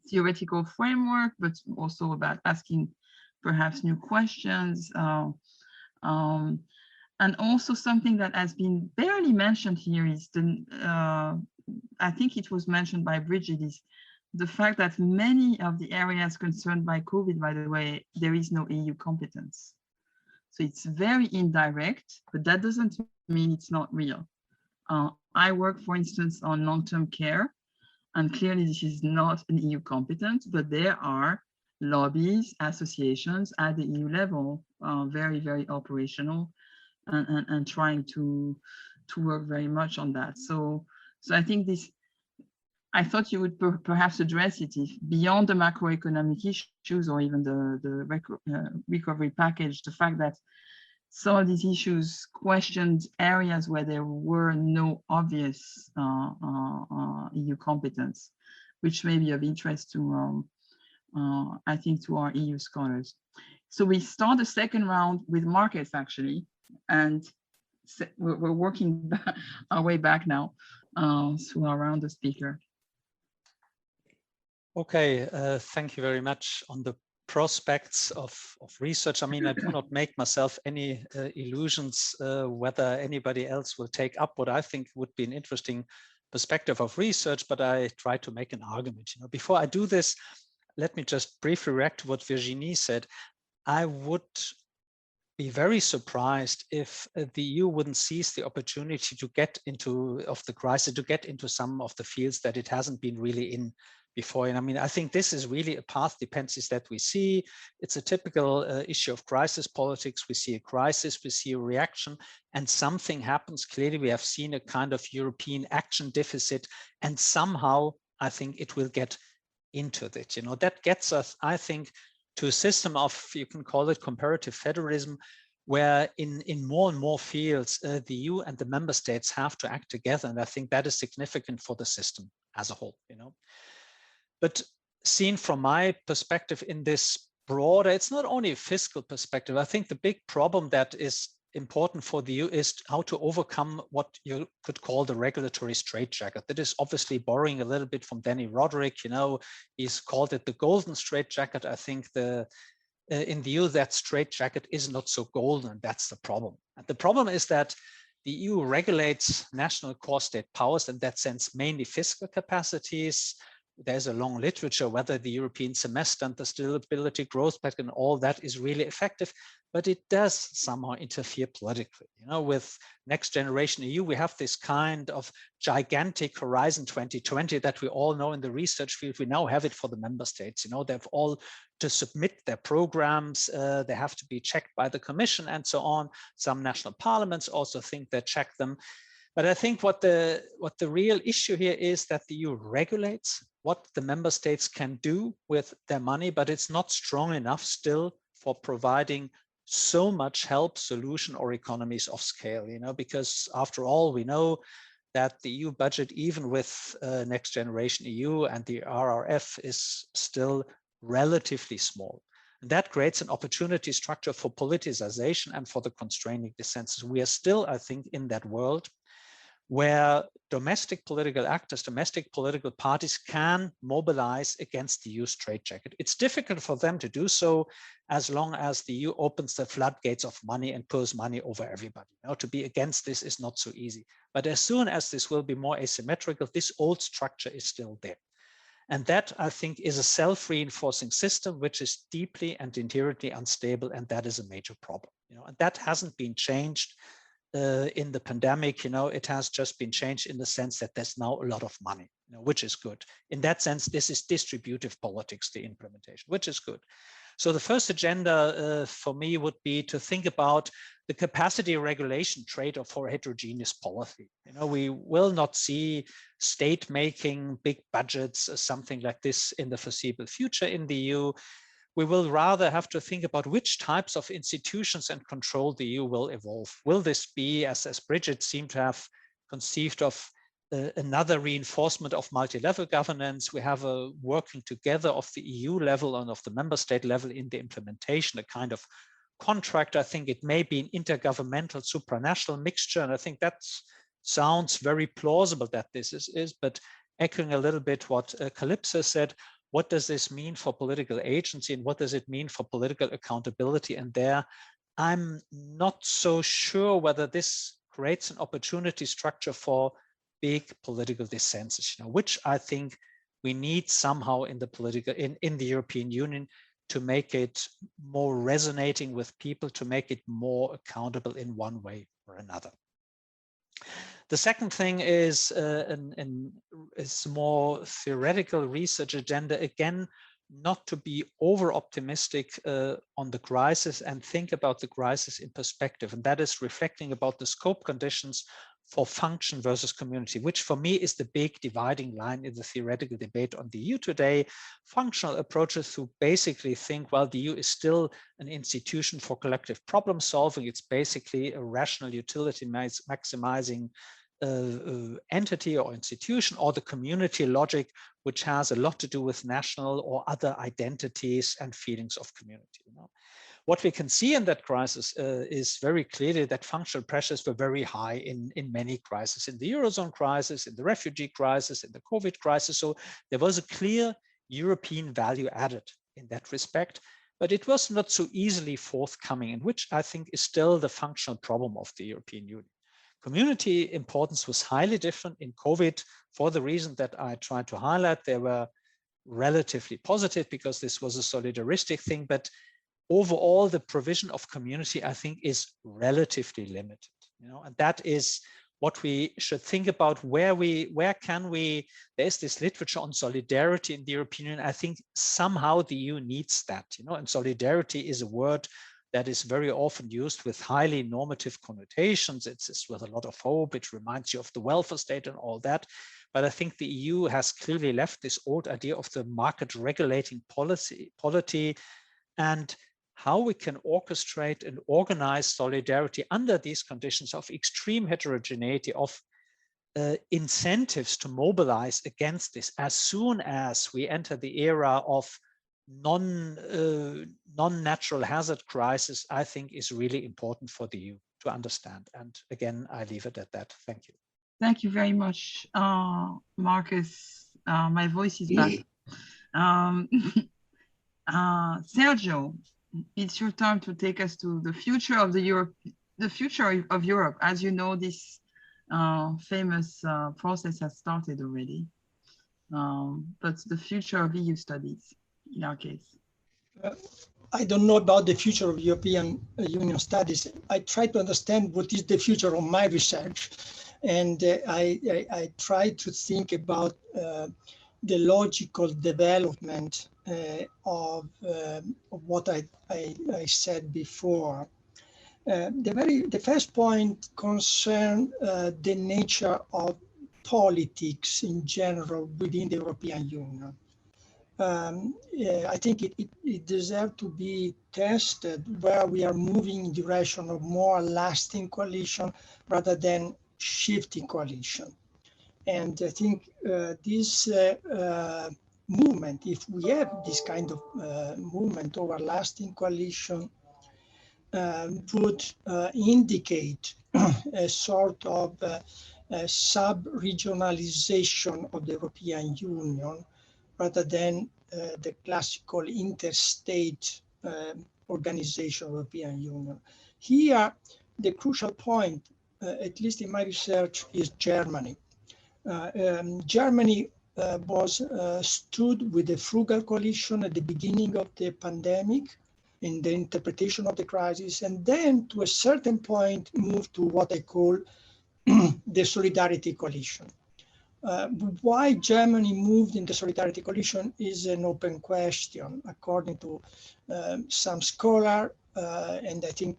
theoretical framework, but also about asking perhaps new questions. And also something that has been barely mentioned here is I think it was mentioned by Bridget, is the fact that many of the areas concerned by COVID, by the way, there is no EU competence. So it's very indirect, but that doesn't mean it's not real. I work, for instance, on long-term care, and clearly this is not an EU competence, but there are lobbies, associations at the EU level, very, very operational, and trying to work very much on that. So I think this, I thought you would perhaps address it if beyond the macroeconomic issues or even the recovery package, the fact that some of these issues questioned areas where there were no obvious EU competence, which may be of interest to, I think, to our EU scholars. So we start the second round with Marcus, actually, and we're working our way back now through our round of speaker. Okay, thank you very much. On the prospects of research, I mean, I do not make myself any illusions whether anybody else will take up what I think would be an interesting perspective of research, but I try to make an argument. Before I do this, let me just briefly react to what Virginie said. I would be very surprised if the EU wouldn't seize the opportunity to get into the crisis, to get into some of the fields that it hasn't been really in before. And I mean, I think this is really a path dependencies that we see. It's a typical issue of crisis politics. We see a crisis, we see a reaction, and something happens. Clearly, we have seen a kind of European action deficit, and somehow I think it will get into that. That gets us, I think, to a system of, you can call it comparative federalism, where in more and more fields, the EU and the member states have to act together. And I think that is significant for the system as a whole. But seen from my perspective in this broader, it's not only a fiscal perspective. I think the big problem that is important for the EU is how to overcome what you could call the regulatory straitjacket. That is obviously borrowing a little bit from Danny Roderick. He's called it the golden straitjacket. I think in the EU, that straitjacket is not so golden. That's the problem. And the problem is that the EU regulates national core state powers, in that sense, mainly fiscal capacities. There's a long literature whether the European semester and the stability growth pact and all that is really effective, but it does somehow interfere politically. You know, with Next Generation EU, we have this kind of gigantic Horizon 2020 that we all know in the research field. We now have it for the member states. You know, they've all to submit their programs. They have to be checked by the Commission and so on. Some national parliaments also think they check them. But I think what the real issue here is that the EU regulates what the member states can do with their money, but it's not strong enough still for providing so much help, solution, or economies of scale, you know, because after all, we know that the EU budget, even with Next Generation EU and the RRF, is still relatively small. And that creates an opportunity structure for politicization and for the constraining dissensus. We are still, I think, in that world where domestic political actors, domestic political parties can mobilize against the EU straitjacket. It's difficult for them to do so as long as the EU opens the floodgates of money and pours money over everybody. You know, to be against this is not so easy. But as soon as this will be more asymmetrical, this old structure is still there. And that, I think, is a self-reinforcing system, which is deeply and inherently unstable, and that is a major problem. You know, and that hasn't been changed in the pandemic. You know, it has just been changed in the sense that there's now a lot of money, you know, which is good. In that sense, this is distributive politics, the implementation, which is good. So the first agenda for me would be to think about the capacity regulation trade-off for heterogeneous policy. You know, we will not see state making big budgets or something like this in the foreseeable future in the EU. We will rather have to think about which types of institutions and control the EU will evolve. Will this be, as Bridget seemed to have conceived of, another reinforcement of multi-level governance? We have a working together of the EU level and of the member state level in the implementation, a kind of contract. I think it may be an intergovernmental supranational mixture, and I think that sounds very plausible that this is, but echoing a little bit what Calypso said, what does this mean for political agency and what does it mean for political accountability? And there, I'm not so sure whether this creates an opportunity structure for big political dissensus, you know, which I think we need somehow in the political, in the European Union to make it more resonating with people, to make it more accountable in one way or another. The second thing is a more theoretical research agenda, again, not to be over optimistic on the crisis and think about the crisis in perspective. And that is reflecting about the scope conditions for function versus community, which for me is the big dividing line in the theoretical debate on the EU today. Functional approaches who basically think, well, the EU is still an institution for collective problem solving. It's basically a rational utility maximizing entity or institution, or the community logic, which has a lot to do with national or other identities and feelings of community. You know? What we can see in that crisis is very clearly that functional pressures were very high in many crises, in the Eurozone crisis, in the refugee crisis, in the COVID crisis. So there was a clear European value added in that respect, but it was not so easily forthcoming, and which I think is still the functional problem of the European Union. Community importance was highly different in COVID for the reason that I tried to highlight. They were relatively positive because this was a solidaristic thing, but overall the provision of community, I think, is relatively limited. You know, and that is what we should think about. Where can we? There's this literature on solidarity in the European Union. I think somehow the EU needs that. You know, and solidarity is a word that is very often used with highly normative connotations. It's with a lot of hope. It reminds you of the welfare state and all that. But I think the EU has clearly left this old idea of the market regulating polity and how we can orchestrate and organize solidarity under these conditions of extreme heterogeneity, of incentives to mobilize against this as soon as we enter the era of non-natural hazard crisis, I think is really important for the EU to understand. And again, I leave it at that. Thank you. Thank you very much, Marcus. My voice is back. Sergio, it's your turn to take us to the future of the the future of Europe. As you know, this famous process has started already. But the future of EU studies, in our case. I don't know about the future of European Union studies. I try to understand what is the future of my research. And I try to think about the logical development of what I said before. The first point concerns the nature of politics in general within the European Union. I think it deserves to be tested where we are moving in direction of more lasting coalition rather than shifting coalition. And I think this movement, if we have this kind of movement over lasting coalition, would indicate a sort of sub-regionalization of the European Union rather than the classical interstate organization of the European Union. Here, the crucial point, at least in my research, is Germany. Germany was stood with the frugal coalition at the beginning of the pandemic in the interpretation of the crisis, and then to a certain point moved to what I call the solidarity coalition. Why Germany moved in the solidarity coalition is an open question, according to some scholar, and I think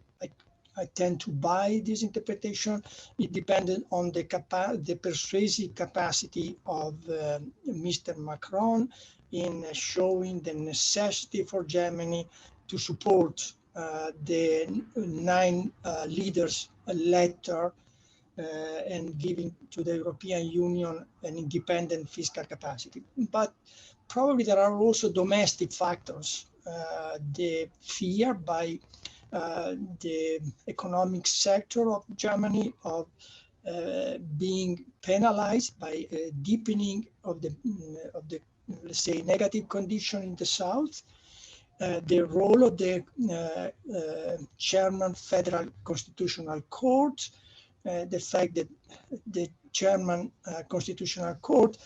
I tend to buy this interpretation. It depended on the persuasive capacity of Mr. Macron in showing the necessity for Germany to support the 9 leaders letter and giving to the European Union an independent fiscal capacity. But probably there are also domestic factors. The fear by the economic sector of Germany of being penalized by a deepening of the let's say negative condition in the south. The role of the German Federal Constitutional Court, the fact that the German Constitutional Court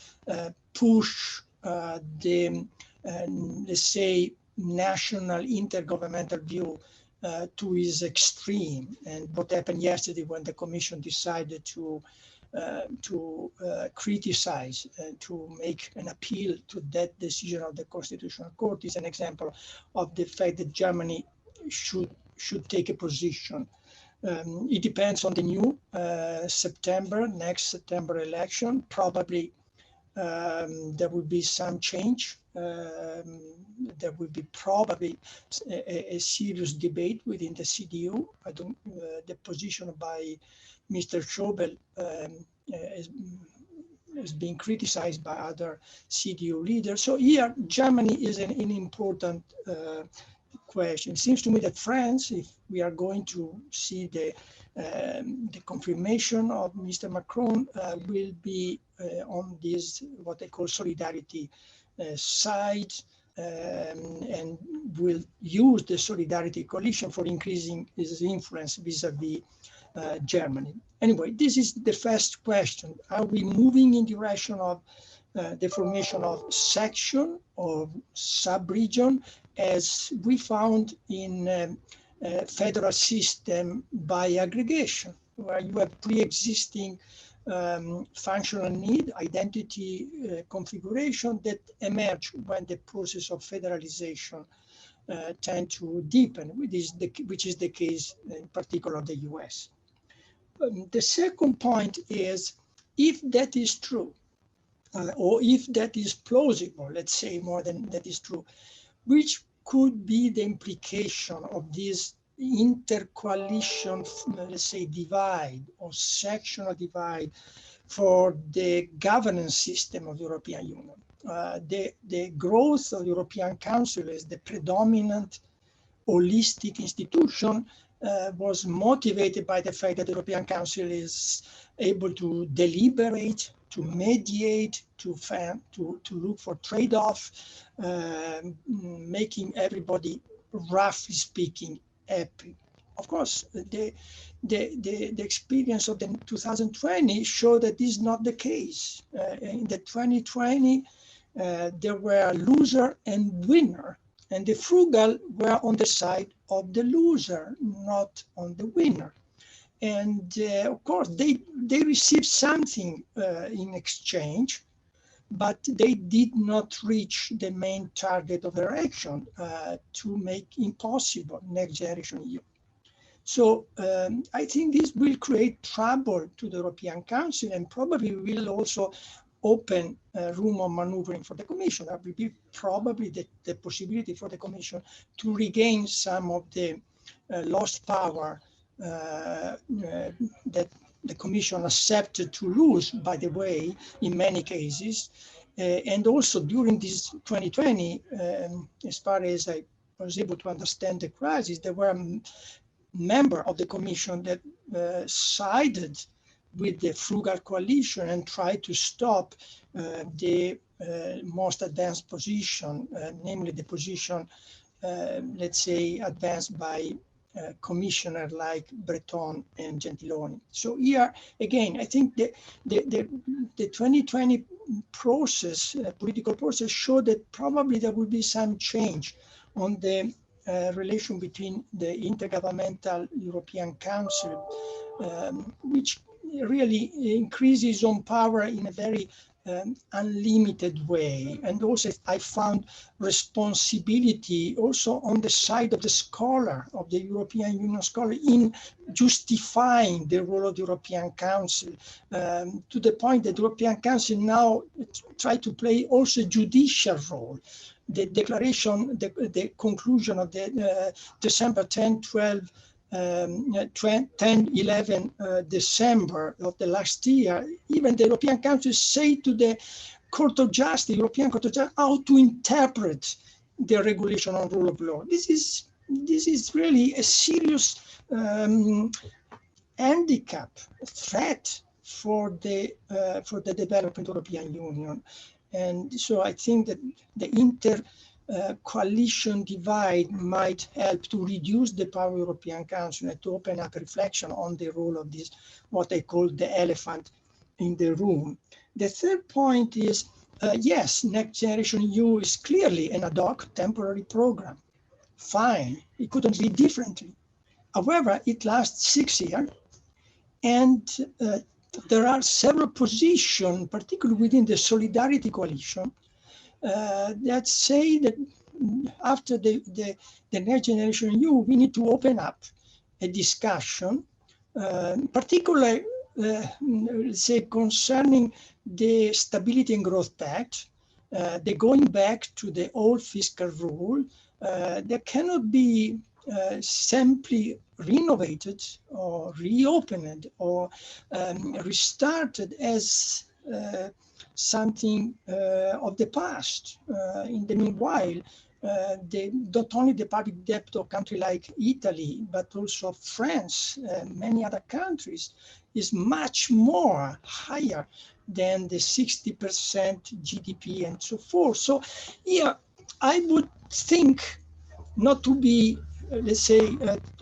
push the, let's say, national intergovernmental view to its extreme. And what happened yesterday when the Commission decided to criticize and to make an appeal to that decision of the Constitutional Court is an example of the fact that Germany should take a position. It depends on the new next September election. Probably there will be some change. There will be probably a serious debate within the CDU. I don't. The position by Mr. Schäuble is being criticized by other CDU leaders. So here, Germany is an important question. It seems to me that France, if we are going to see the confirmation of Mr. Macron, will be on this what they call solidarity side, and will use the solidarity coalition for increasing its influence vis-a-vis Germany. Anyway, this is the first question. Are we moving in the direction of the formation of section or sub-region, as we found in federal system by aggregation, where you have pre-existing functional need, identity configuration that emerge when the process of federalization tend to deepen, which is the case in particular of the US. The second point is, if that is true, or if that is plausible, let's say more than that is true, which could be the implication of this intercoalition, let's say, divide or sectional divide for the governance system of the European Union. The growth of the European Council as the predominant holistic institution was motivated by the fact that the European Council is able to deliberate, to mediate, to look for trade-off, making everybody, roughly speaking, happy. of course, the experience of the 2020 showed that this is not the case. In the 2020, there were loser and winner, and the frugal were on the side of the loser, not on the winner. And of course, they received something in exchange, but they did not reach the main target of their action to make impossible Next Generation EU. So I think this will create trouble to the European Council, and probably will also open room of maneuvering for the Commission. That will be probably the possibility for the Commission to regain some of the lost power that the Commission accepted to lose, by the way, in many cases. And also during this 2020, as far as I was able to understand the crisis, there were members of the Commission that sided with the frugal coalition and tried to stop the most advanced position, namely the position, let's say, advanced by commissioners like Breton and Gentiloni. So here, again, I think the 2020 process, political process, showed that probably there will be some change on the relation between the Intergovernmental European Council, which really increases on power in a very unlimited way. And also I found responsibility also on the side of the scholar, of the European Union scholar, in justifying the role of the European Council, to the point that the European Council now try to play also a judicial role. The declaration, the conclusion of the December 10, 12, 11 December of the last year, even the European Council say to the Court of Justice, European Court of Justice, how to interpret the regulation on rule of law. This is really a serious handicap, threat for the development of the European Union. And so I think that the coalition divide might help to reduce the power of the European Council and to open up reflection on the role of this, what I call the elephant in the room. The third point is, yes, Next Generation EU is clearly an ad hoc temporary program. Fine, it couldn't be differently. However, it lasts 6 years, and there are several positions, particularly within the Solidarity Coalition, that say that after the Next Generation EU, we need to open up a discussion, particularly, say, concerning the Stability and Growth Pact, the going back to the old fiscal rule, that cannot be simply renovated or reopened or restarted as something of the past. In the meanwhile, not only the public debt of countries like Italy, but also France, many other countries, is much more higher than the 60% GDP and so forth. So here, I would think not to be, let's say,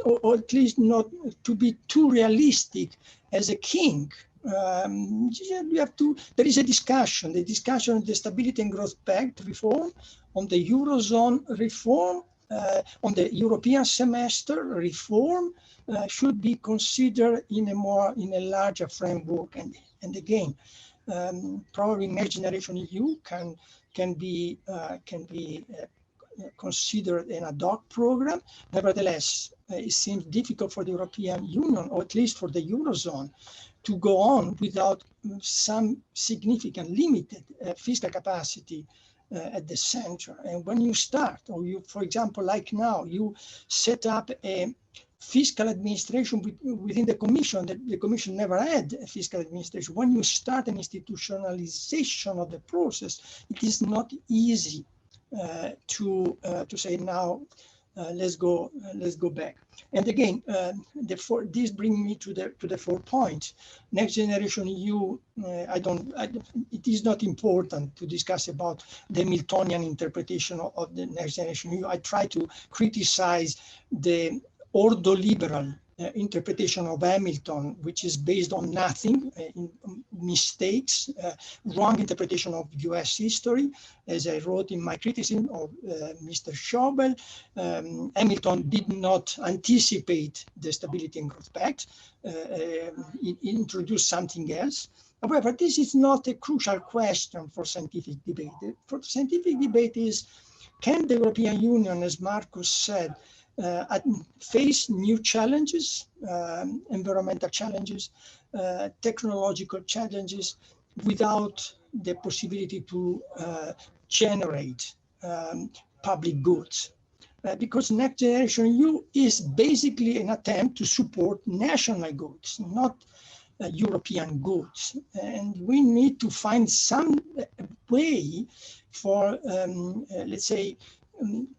or at least not to be too realistic as a king. You have to, there is a discussion, the discussion on the Stability and Growth Pact reform, on the Eurozone reform, on the European semester reform, should be considered in a larger framework. And again, probably Next Generation EU can be considered an ad hoc program. Nevertheless, it seems difficult for the European Union, or at least for the Eurozone, to go on without some significant limited fiscal capacity at the center. And when you start, or you, for example, like now, you set up a fiscal administration within the Commission, that the Commission never had a fiscal administration. When you start an institutionalization of the process, it is not easy to say now, let's go back. And again, this brings me to the 4 point. Next Generation EU. It is not important to discuss about the Miltonian interpretation of the Next Generation EU. I try to criticize the ordoliberal interpretation of Hamilton, which is based on nothing, mistakes, wrong interpretation of US history, as I wrote in my criticism of Mr. Schauble. Hamilton did not anticipate the Stability and Growth Pact. He introduced something else. However, this is not a crucial question for scientific debate. For scientific debate is, can the European Union, as Marcus said, face new challenges, environmental challenges, technological challenges, without the possibility to generate public goods? Because Next Generation EU is basically an attempt to support national goods, not European goods. And we need to find some way for, let's say,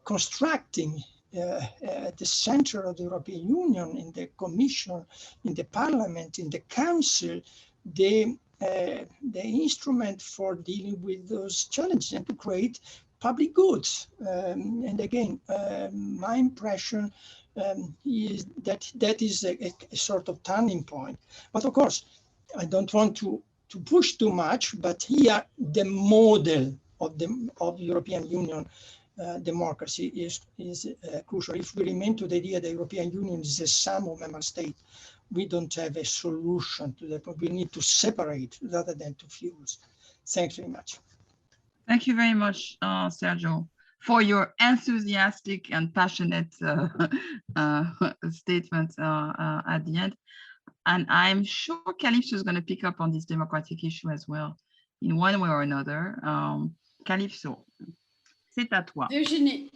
constructing at the center of the European Union, in the Commission, in the Parliament, in the Council, the instrument for dealing with those challenges and to create public goods. And again, my impression is that that is a sort of turning point. But of course, I don't want to push too much, but here the model of European Union democracy is crucial. If we remain to the idea that the European Union is a sum of member states, we don't have a solution to that, but we need to separate rather than to fuse. Thanks very much. Thank you very much, Sergio, for your enthusiastic and passionate statement at the end. And I'm sure Calypso is going to pick up on this democratic issue as well, in one way or another. Calypso, c'est à toi. Virginie,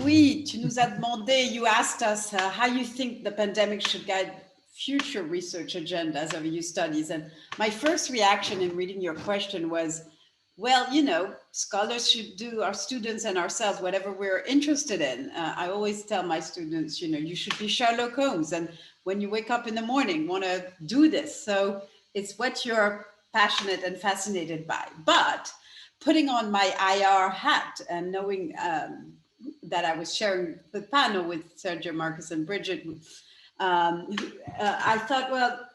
oui, tu nous as demandé, you asked us how you think the pandemic should guide future research agendas of EU studies. And my first reaction in reading your question was, well, you know, scholars should do, our students and ourselves, whatever we're interested in. I always tell my students, you know, you should be Sherlock Holmes. And when you wake up in the morning, want to do this. So it's what you're passionate and fascinated by. But putting on my IR hat and knowing that I was sharing the panel with Sergio, Marcus, and Bridget, I thought, well,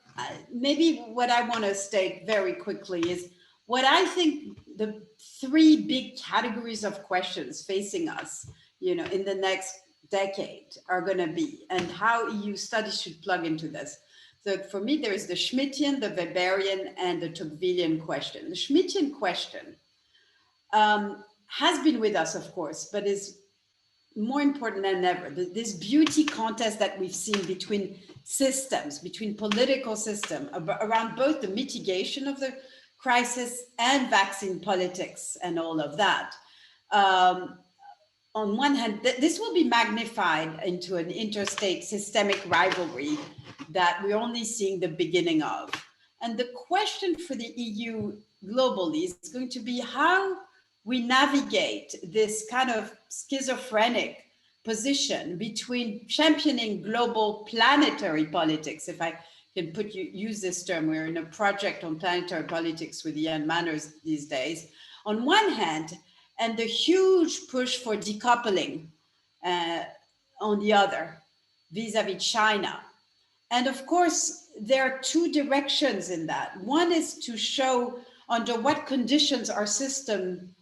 maybe what I want to state very quickly is what I think the three big categories of questions facing us, you know, in the next decade are going to be, and how EU studies should plug into this. So for me, there is the Schmittian, the Weberian, and the Tocquevillian question. The Schmittian question has been with us, of course, but is more important than ever. This beauty contest that we've seen between systems, between political systems, around both the mitigation of the crisis and vaccine politics and all of that. On one hand, this will be magnified into an interstate systemic rivalry that we're only seeing the beginning of. And the question for the EU globally is going to be how we navigate this kind of schizophrenic position between championing global planetary politics. If I can use this term, we're in a project on planetary politics with Ian Manners these days. On one hand, and the huge push for decoupling on the other, vis-a-vis China. And of course, there are two directions in that. One is to show under what conditions our system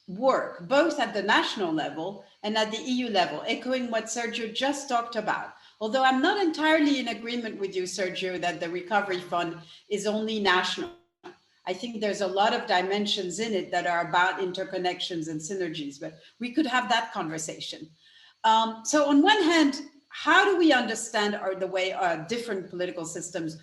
work, both at the national level and at the EU level, echoing what Sergio just talked about. Although I'm not entirely in agreement with you, Sergio, that the recovery fund is only national. I think there's a lot of dimensions in it that are about interconnections and synergies, but we could have that conversation. So on one hand, how do we understand the way our different political systems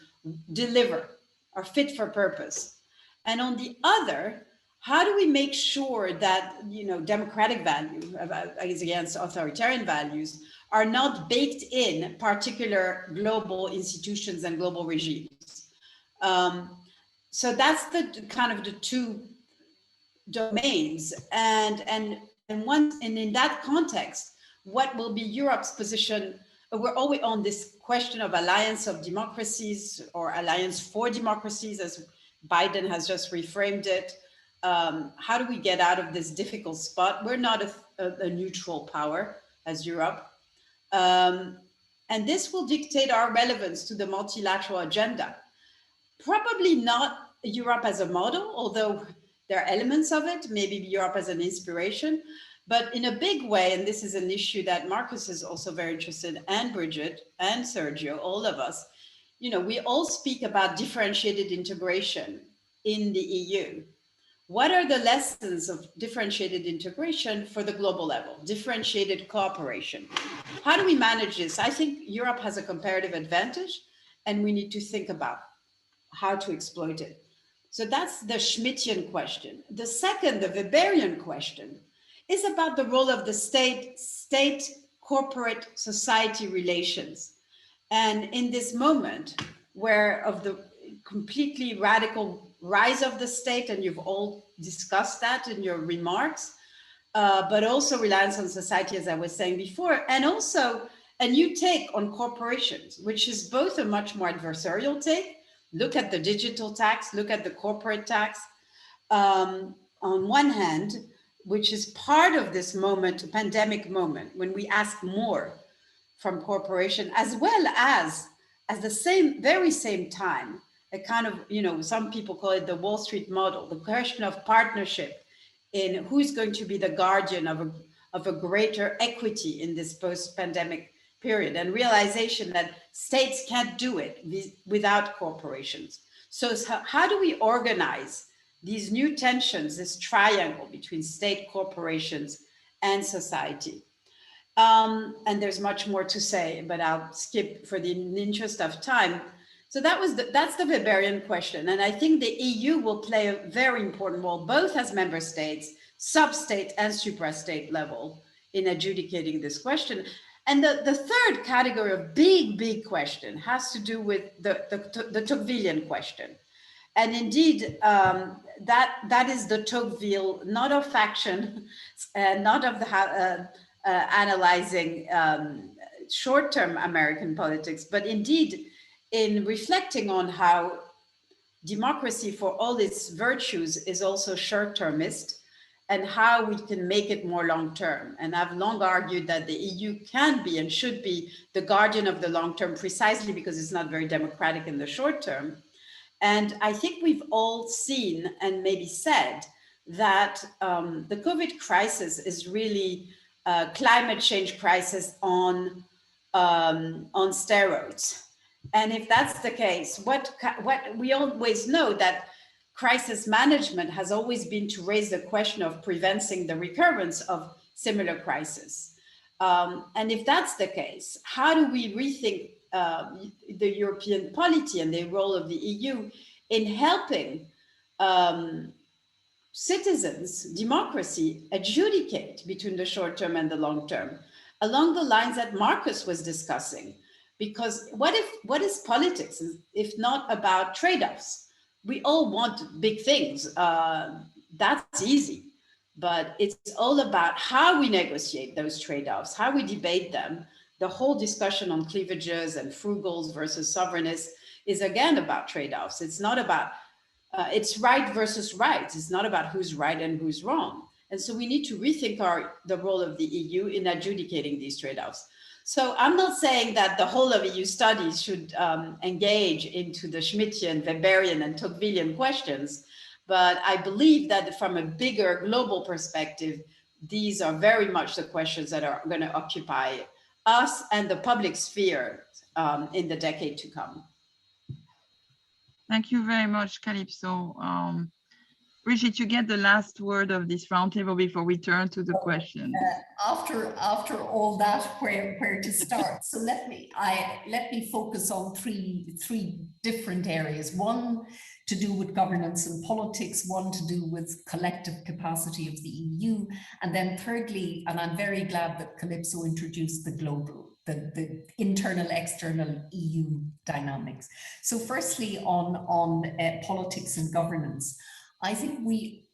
deliver, are fit for purpose? And on the other, how do we make sure that, you know, democratic values against authoritarian values are not baked in particular global institutions and global regimes? So that's the kind of the two domains. And in that context, what will be Europe's position? We're always on this question of alliance of democracies or alliance for democracies, as Biden has just reframed it. How do we get out of this difficult spot? We're not a neutral power as Europe. And this will dictate our relevance to the multilateral agenda. Probably not Europe as a model, although there are elements of it, maybe Europe as an inspiration, but in a big way, and this is an issue that Marcus is also very interested in, and Bridget and Sergio, all of us, you know, we all speak about differentiated integration in the EU. What are the lessons of differentiated integration for the global level, differentiated cooperation? How do we manage this? I think Europe has a comparative advantage, and we need to think about how to exploit it. So that's the Schmittian question. The second, the Weberian question, is about the role of the state, corporate, society relations. And in this moment, where of the completely radical rise of the state, and you've all discussed that in your remarks, but also reliance on society, as I was saying before, and also a new take on corporations, which is both a much more adversarial take. Look at the digital tax, look at the corporate tax, on one hand, which is part of this moment, pandemic moment, when we ask more from corporation, as well as the same, very same time, a kind of, you know, some people call it the Wall Street model, the question of partnership in who's going to be the guardian of a greater equity in this post-pandemic period, and realization that states can't do it without corporations. So how do we organize these new tensions, this triangle between state, corporations, and society? And there's much more to say, but I'll skip for the interest of time. So that's the Weberian question. And I think the EU will play a very important role, both as member states, sub-state and supra-state level, in adjudicating this question. And the third category of big question has to do with the Tocquevillian question. And indeed, that is the Tocqueville, not of faction, not of the analyzing short-term American politics, but indeed in reflecting on how democracy, for all its virtues, is also short-termist, and how we can make it more long-term. And I've long argued that the EU can be and should be the guardian of the long-term, precisely because it's not very democratic in the short term. And I think we've all seen and maybe said that the COVID crisis is really a climate change crisis on steroids. And if that's the case, what we always know that crisis management has always been to raise the question of preventing the recurrence of similar crises. And if that's the case, how do we rethink the European polity and the role of the EU in helping citizens, democracy, adjudicate between the short term and the long term, along the lines that Marcus was discussing? Because what is politics if not about trade-offs? We all want big things. That's easy. But it's all about how we negotiate those trade-offs, how we debate them. The whole discussion on cleavages and frugals versus sovereignists is again about trade-offs. It's not about, it's right versus right. It's not about who's right and who's wrong. And so we need to rethink the role of the EU in adjudicating these trade-offs. So I'm not saying that the whole of EU studies should engage into the Schmittian, Weberian, and Tocquevillian questions, but I believe that from a bigger global perspective, these are very much the questions that are going to occupy us and the public sphere in the decade to come. Thank you very much, Calypso. Bridget, you get the last word of this roundtable before we turn to the questions. After all that, where to start? So let me focus on three different areas. One to do with governance and politics, one to do with collective capacity of the EU, and then thirdly, and I'm very glad that Calypso introduced the internal, external EU dynamics. So firstly, on politics and governance, I think we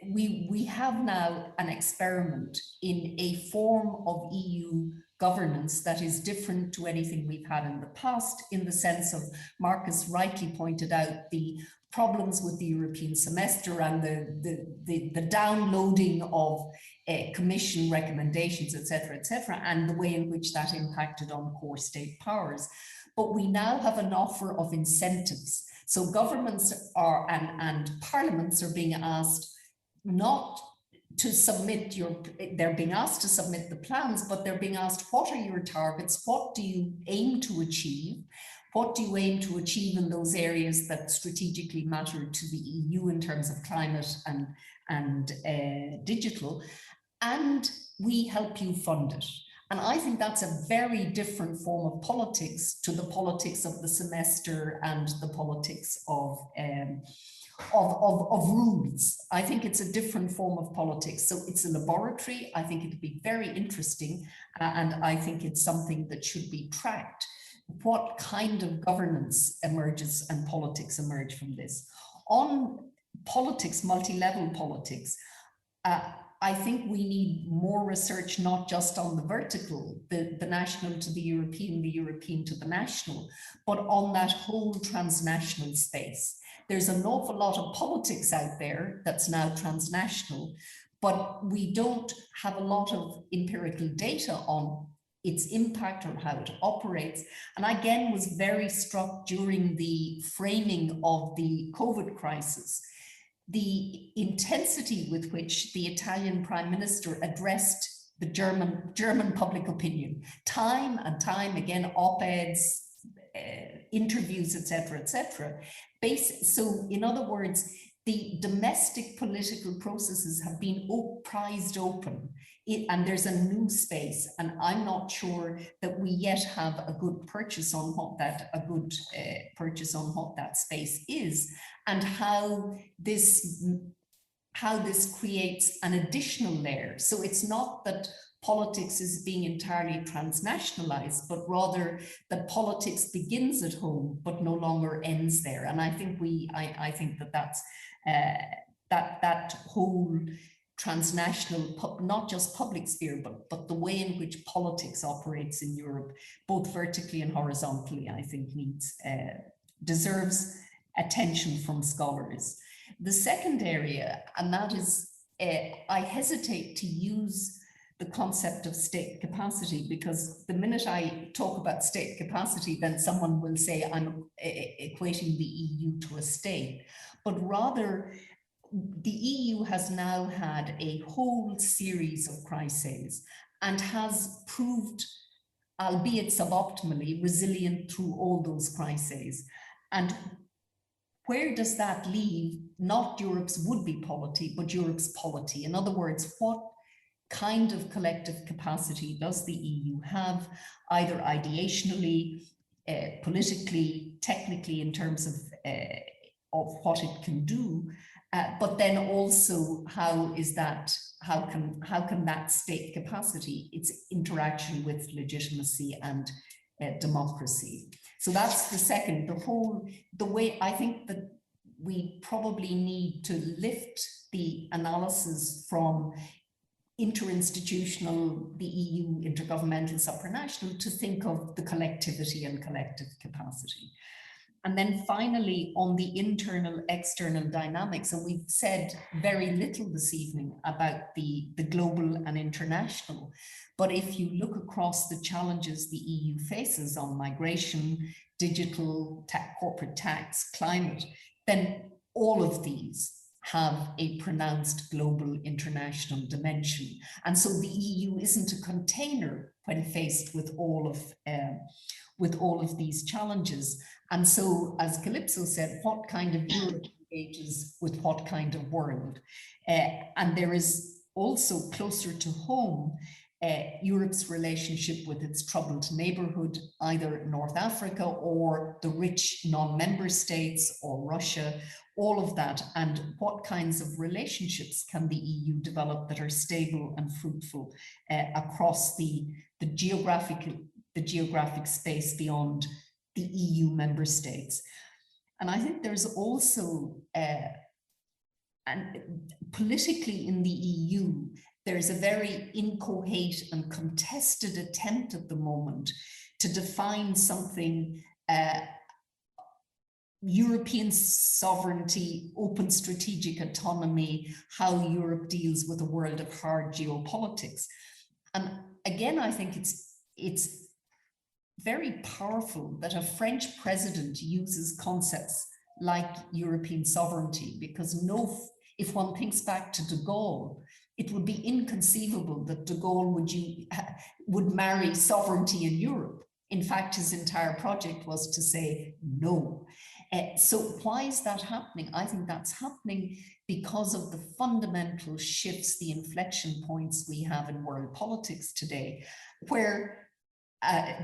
we have now an experiment in a form of EU governance that is different to anything we've had in the past, in the sense of, Marcus rightly pointed out, the problems with the European semester and the downloading of Commission recommendations, etc., and the way in which that impacted on core state powers. But we now have an offer of incentives. So governments are and parliaments are being asked not to submit they're being asked to submit the plans, but they're being asked, what are your targets? What do you aim to achieve? What do you aim to achieve in those areas that strategically matter to the EU in terms of climate and digital? And we help you fund it. And I think that's a very different form of politics to the politics of the semester and the politics of rules. I think it's a different form of politics. So it's a laboratory. I think it'd be very interesting. And I think it's something that should be tracked. What kind of governance emerges and politics emerge from this? On politics, multi-level politics, I think we need more research, not just on the vertical, the national to the European to the national, but on that whole transnational space. There's an awful lot of politics out there that's now transnational, but we don't have a lot of empirical data on its impact or how it operates. And I again was very struck during the framing of the COVID crisis, the intensity with which the Italian Prime Minister addressed the German public opinion, time and time again, op-eds, interviews, etc., etc. So in other words, the domestic political processes have been prized open, and there's a new space, and I'm not sure that we yet have a good purchase on what that space is, and how this creates an additional layer. So it's not that politics is being entirely transnationalized, but rather that politics begins at home, but no longer ends there. And I think I think that's that whole transnational, not just public sphere, but the way in which politics operates in Europe, both vertically and horizontally, I think deserves attention from scholars. The second area, and that is, I hesitate to use the concept of state capacity, because the minute I talk about state capacity, then someone will say I'm equating the EU to a state. But rather, the EU has now had a whole series of crises and has proved, albeit suboptimally, resilient through all those crises. And where does that leave not Europe's would-be polity, but Europe's polity? In other words, what kind of collective capacity does the EU have, either ideationally, politically, technically, in terms of what it can do, but then also how can that state capacity, its interaction with legitimacy and democracy. So that's the second, the way I think that we probably need to lift the analysis from interinstitutional, the EU intergovernmental supranational, to think of the collectivity and collective capacity. And then finally, on the internal external dynamics, and we've said very little this evening about the global and international, but if you look across the challenges the EU faces on migration, digital, corporate tax, climate, then all of these have a pronounced global international dimension. And so the EU isn't a container when faced with all of these challenges. And so, as Calypso said, what kind of Europe engages with what kind of world? And there is also, closer to home, Europe's relationship with its troubled neighborhood, either North Africa or the rich non-member states or Russia, all of that, and what kinds of relationships can the EU develop that are stable and fruitful across the geographic space beyond the EU member states. And I think there's also politically in the EU, there's a very inchoate and contested attempt at the moment to define something European sovereignty, open strategic autonomy, how Europe deals with a world of hard geopolitics. And again, I think it's very powerful that a French president uses concepts like European sovereignty, because if one thinks back to de Gaulle, it would be inconceivable that de Gaulle would marry sovereignty in Europe. In fact, his entire project was to say no. So why is that happening? I think that's happening because of the fundamental shifts, the inflection points we have in world politics today, where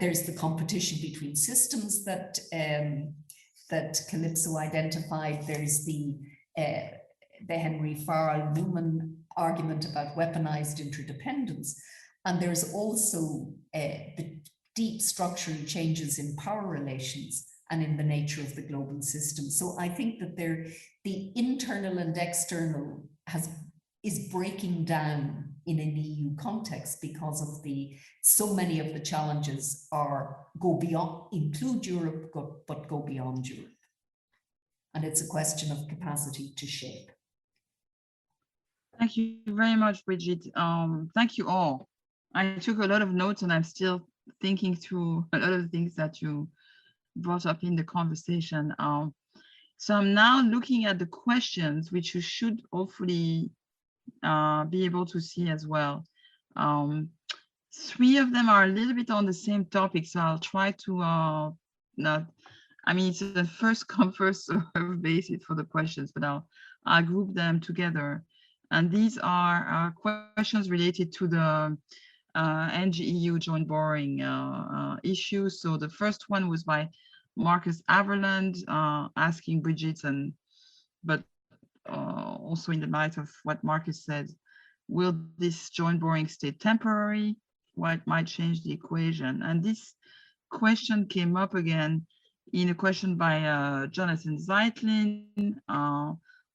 there's the competition between systems that Calypso identified. There's the Henry Farrell-Newman argument about weaponized interdependence. And there's also the deep structural changes in power relations and in the nature of the global system. So I think that the internal and external is breaking down in an EU context because of so many of the challenges include Europe, but go beyond Europe. And it's a question of capacity to shape. Thank you very much, Bridget. Thank you all. I took a lot of notes and I'm still thinking through a lot of things that you brought up in the conversation. So I'm now looking at the questions, which you should hopefully be able to see as well. 3 of them are a little bit on the same topic, so I'll try to it's the first come first serve basis for the questions, but I'll group them together. And these are questions related to the NGEU joint borrowing issue. So the first one was by Marcus Averland, asking Bridget, but also in the light of what Marcus said, will this joint borrowing stay temporary? What might change the equation? And this question came up again in a question by Jonathan Zeitlin,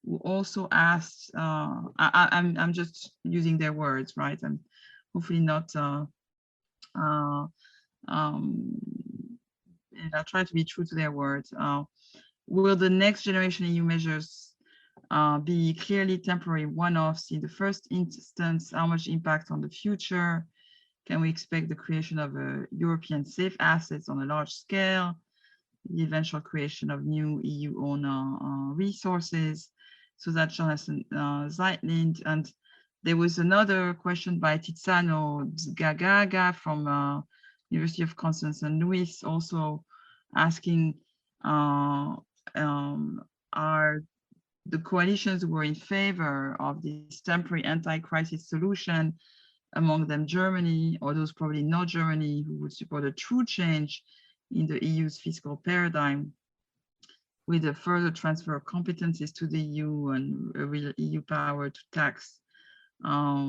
who also asked, I'm just using their words, right? I'm hopefully not, and I'll try to be true to their words. Will the next generation EU measures be clearly temporary one-offs in the first instance? How much impact on the future? Can we expect the creation of a European safe assets on a large scale? The eventual creation of new EU-owned resources? So that's Jonathan Zeitlin. And there was another question by Tiziano Gagaga from University of Constance and Louis, also asking, are the coalitions who were in favor of this temporary anti-crisis solution, among them Germany, or those probably not Germany, who would support a true change in the EU's fiscal paradigm with a further transfer of competencies to the EU and a real EU power to tax? How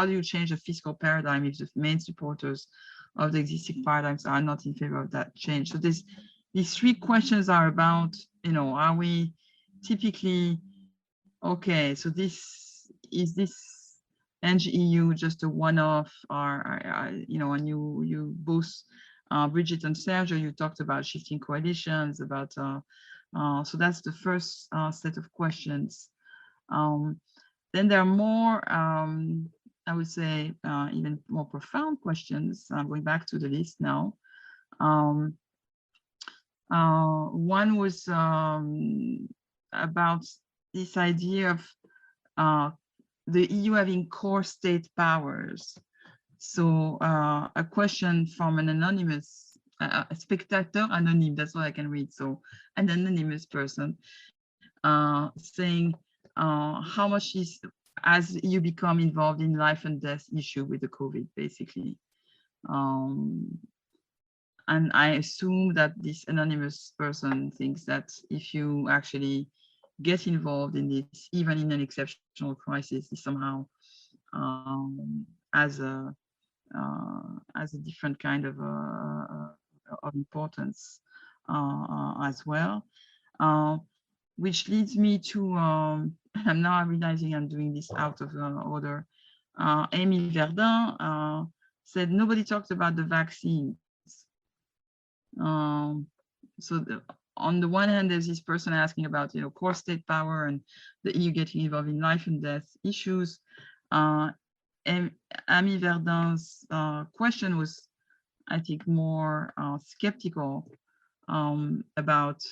do you change the fiscal paradigm if the main supporters of the existing paradigms are not in favor of that change? So these 3 questions are about, are we typically, okay, so is this NGEU just a one-off, or and you both, Bridget and Sergio, you talked about shifting coalitions, about, so that's the first set of questions. Then there are more, I would say, even more profound questions. I'm going back to the list now. One was about this idea of the EU having core state powers. So a question from an anonymous, spectator anonyme, that's all I can read. So an anonymous person saying, how much as you become involved in life and death issue with the COVID, basically. And I assume that this anonymous person thinks that if you actually get involved in this, even in an exceptional crisis, is somehow as a different kind of importance as well. which leads me to, I'm now realizing I'm doing this out of order. Amy Verdun said nobody talked about the vaccines. So on the one hand, there's this person asking about, core state power and the EU getting involved in life and death issues. Amy Verdun's question was, I think, more skeptical about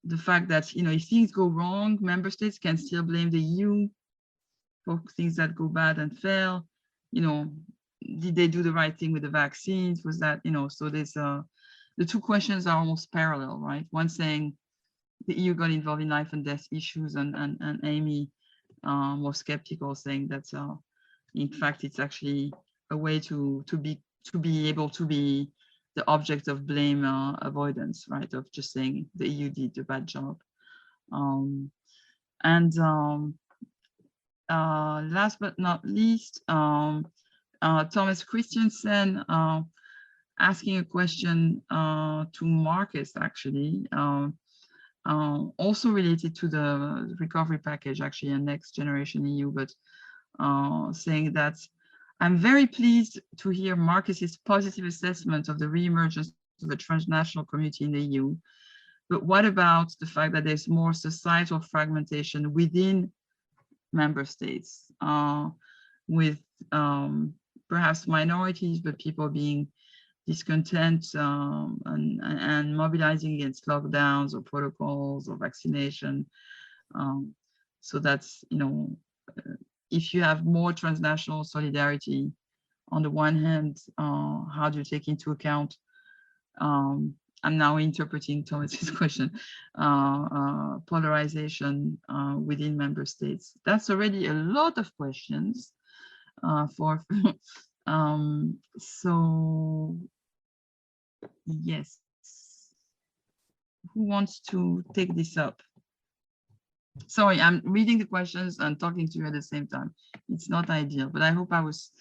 the fact that, if things go wrong, member states can still blame the EU for things that go bad and fail. Did they do the right thing with the vaccines? Was that, so there's the two questions are almost parallel, right? One saying the EU got involved in life and death issues, and Amy more skeptical, saying that in fact it's actually a way to be able to be the object of blame avoidance, right? Of just saying the EU did a bad job. Last but not least, Thomas Christiansen asking a question to Marcus, actually, also related to the recovery package, actually, and Next Generation EU, but saying that I'm very pleased to hear Marcus's positive assessment of the reemergence of a transnational community in the EU. But what about the fact that there's more societal fragmentation within member states, with perhaps minorities, but people being discontent and mobilizing against lockdowns or protocols or vaccination. So that's, if you have more transnational solidarity, on the one hand, how do you take into account, I'm now interpreting Thomas's question, polarization within member states. That's already a lot of questions so yes, who wants to take this up? Sorry, I'm reading the questions and talking to you at the same time. It's not ideal, but I hope I was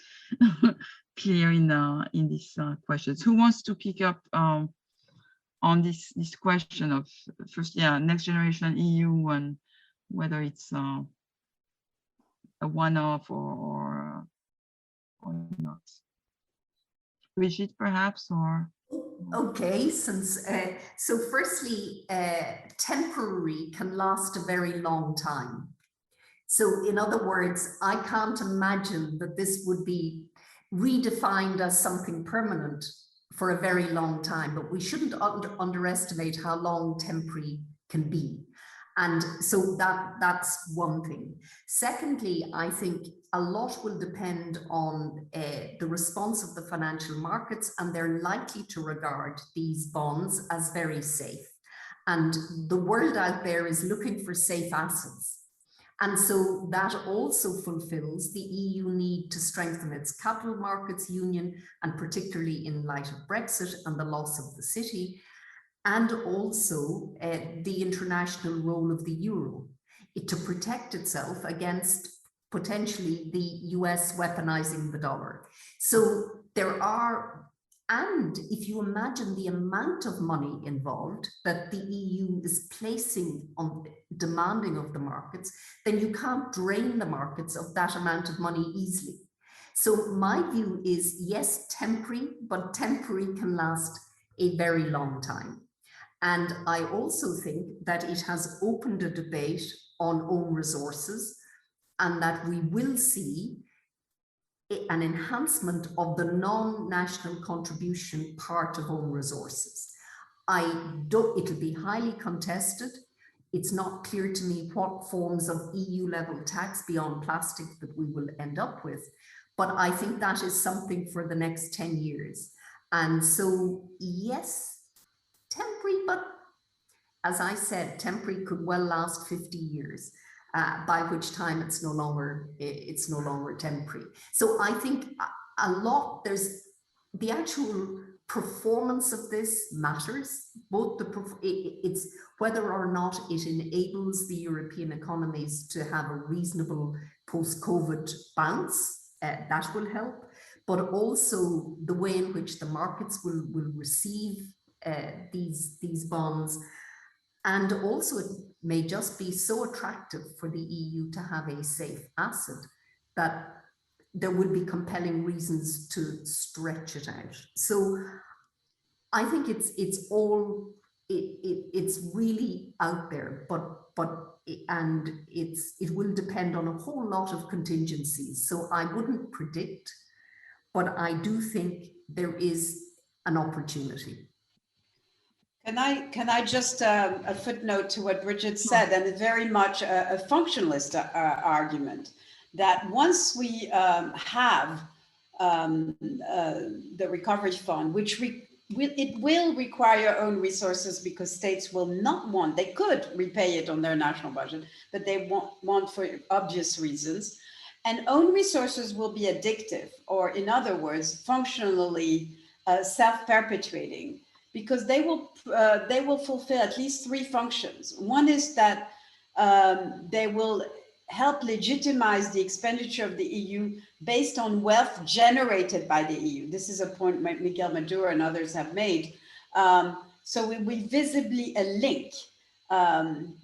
clear in these questions. Who wants to pick up on this question of first, Next Generation EU, and whether it's a one-off or not? Brigitte, perhaps, or? Okay, since so firstly, temporary can last a very long time. So in other words, I can't imagine that this would be redefined as something permanent for a very long time, but we shouldn't underestimate how long temporary can be. And so that's one thing. Secondly, I think a lot will depend on the response of the financial markets, and they're likely to regard these bonds as very safe. And the world out there is looking for safe assets. And so that also fulfills the EU need to strengthen its capital markets union, and particularly in light of Brexit and the loss of the city, and also the international role of the euro, to protect itself against potentially the US weaponizing the dollar. So there are, and if you imagine the amount of money involved that the EU is placing on demanding of the markets, then you can't drain the markets of that amount of money easily. So my view is, yes, temporary, but temporary can last a very long time. And I also think that it has opened a debate on own resources, and that we will see an enhancement of the non-national contribution part of own resources. It'll be highly contested. It's not clear to me what forms of EU level tax beyond plastic that we will end up with, but I think that is something for the next 10 years. And so, yes, temporary, but as I said, temporary could well last 50 years, by which time it's no longer temporary. So I think a lot, there's the actual performance of this matters, both it's whether or not it enables the European economies to have a reasonable post-COVID bounce, that will help, but also the way in which the markets will receive these bonds. And also it may just be so attractive for the EU to have a safe asset that there would be compelling reasons to stretch it out. So I think it's really out there, and it will depend on a whole lot of contingencies. So I wouldn't predict, but I do think there is an opportunity. Can I just a footnote to what Bridget said, and very much a functionalist argument, that once we have the recovery fund, which it will require own resources because states will not want, they could repay it on their national budget, but they won't want for obvious reasons. And own resources will be addictive, or in other words, functionally self-perpetuating, because they will fulfill at least three functions. One is that they will help legitimize the expenditure of the EU based on wealth generated by the EU. This is a point Miguel Maduro and others have made. So we visibly a link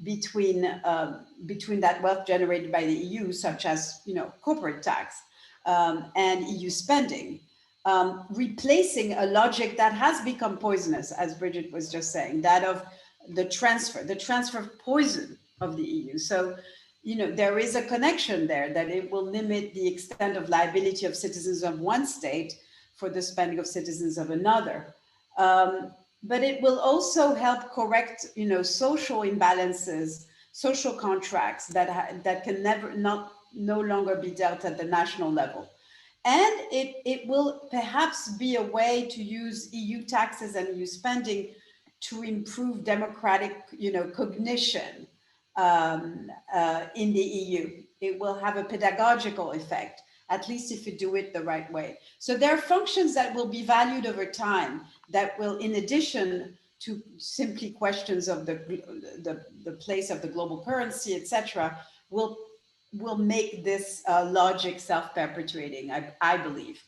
between that wealth generated by the EU, such as corporate tax and EU spending. Replacing a logic that has become poisonous, as Bridget was just saying, that of the transfer of poison of the EU. So, there is a connection there, that it will limit the extent of liability of citizens of one state for the spending of citizens of another. But it will also help correct, social imbalances, social contracts that can no longer be dealt at the national level. And it will perhaps be a way to use EU taxes and EU spending to improve democratic, cognition in the EU. It will have a pedagogical effect, at least if you do it the right way. So there are functions that will be valued over time that will, in addition to simply questions of the place of the global currency, etc., will make this logic self-perpetuating, I believe.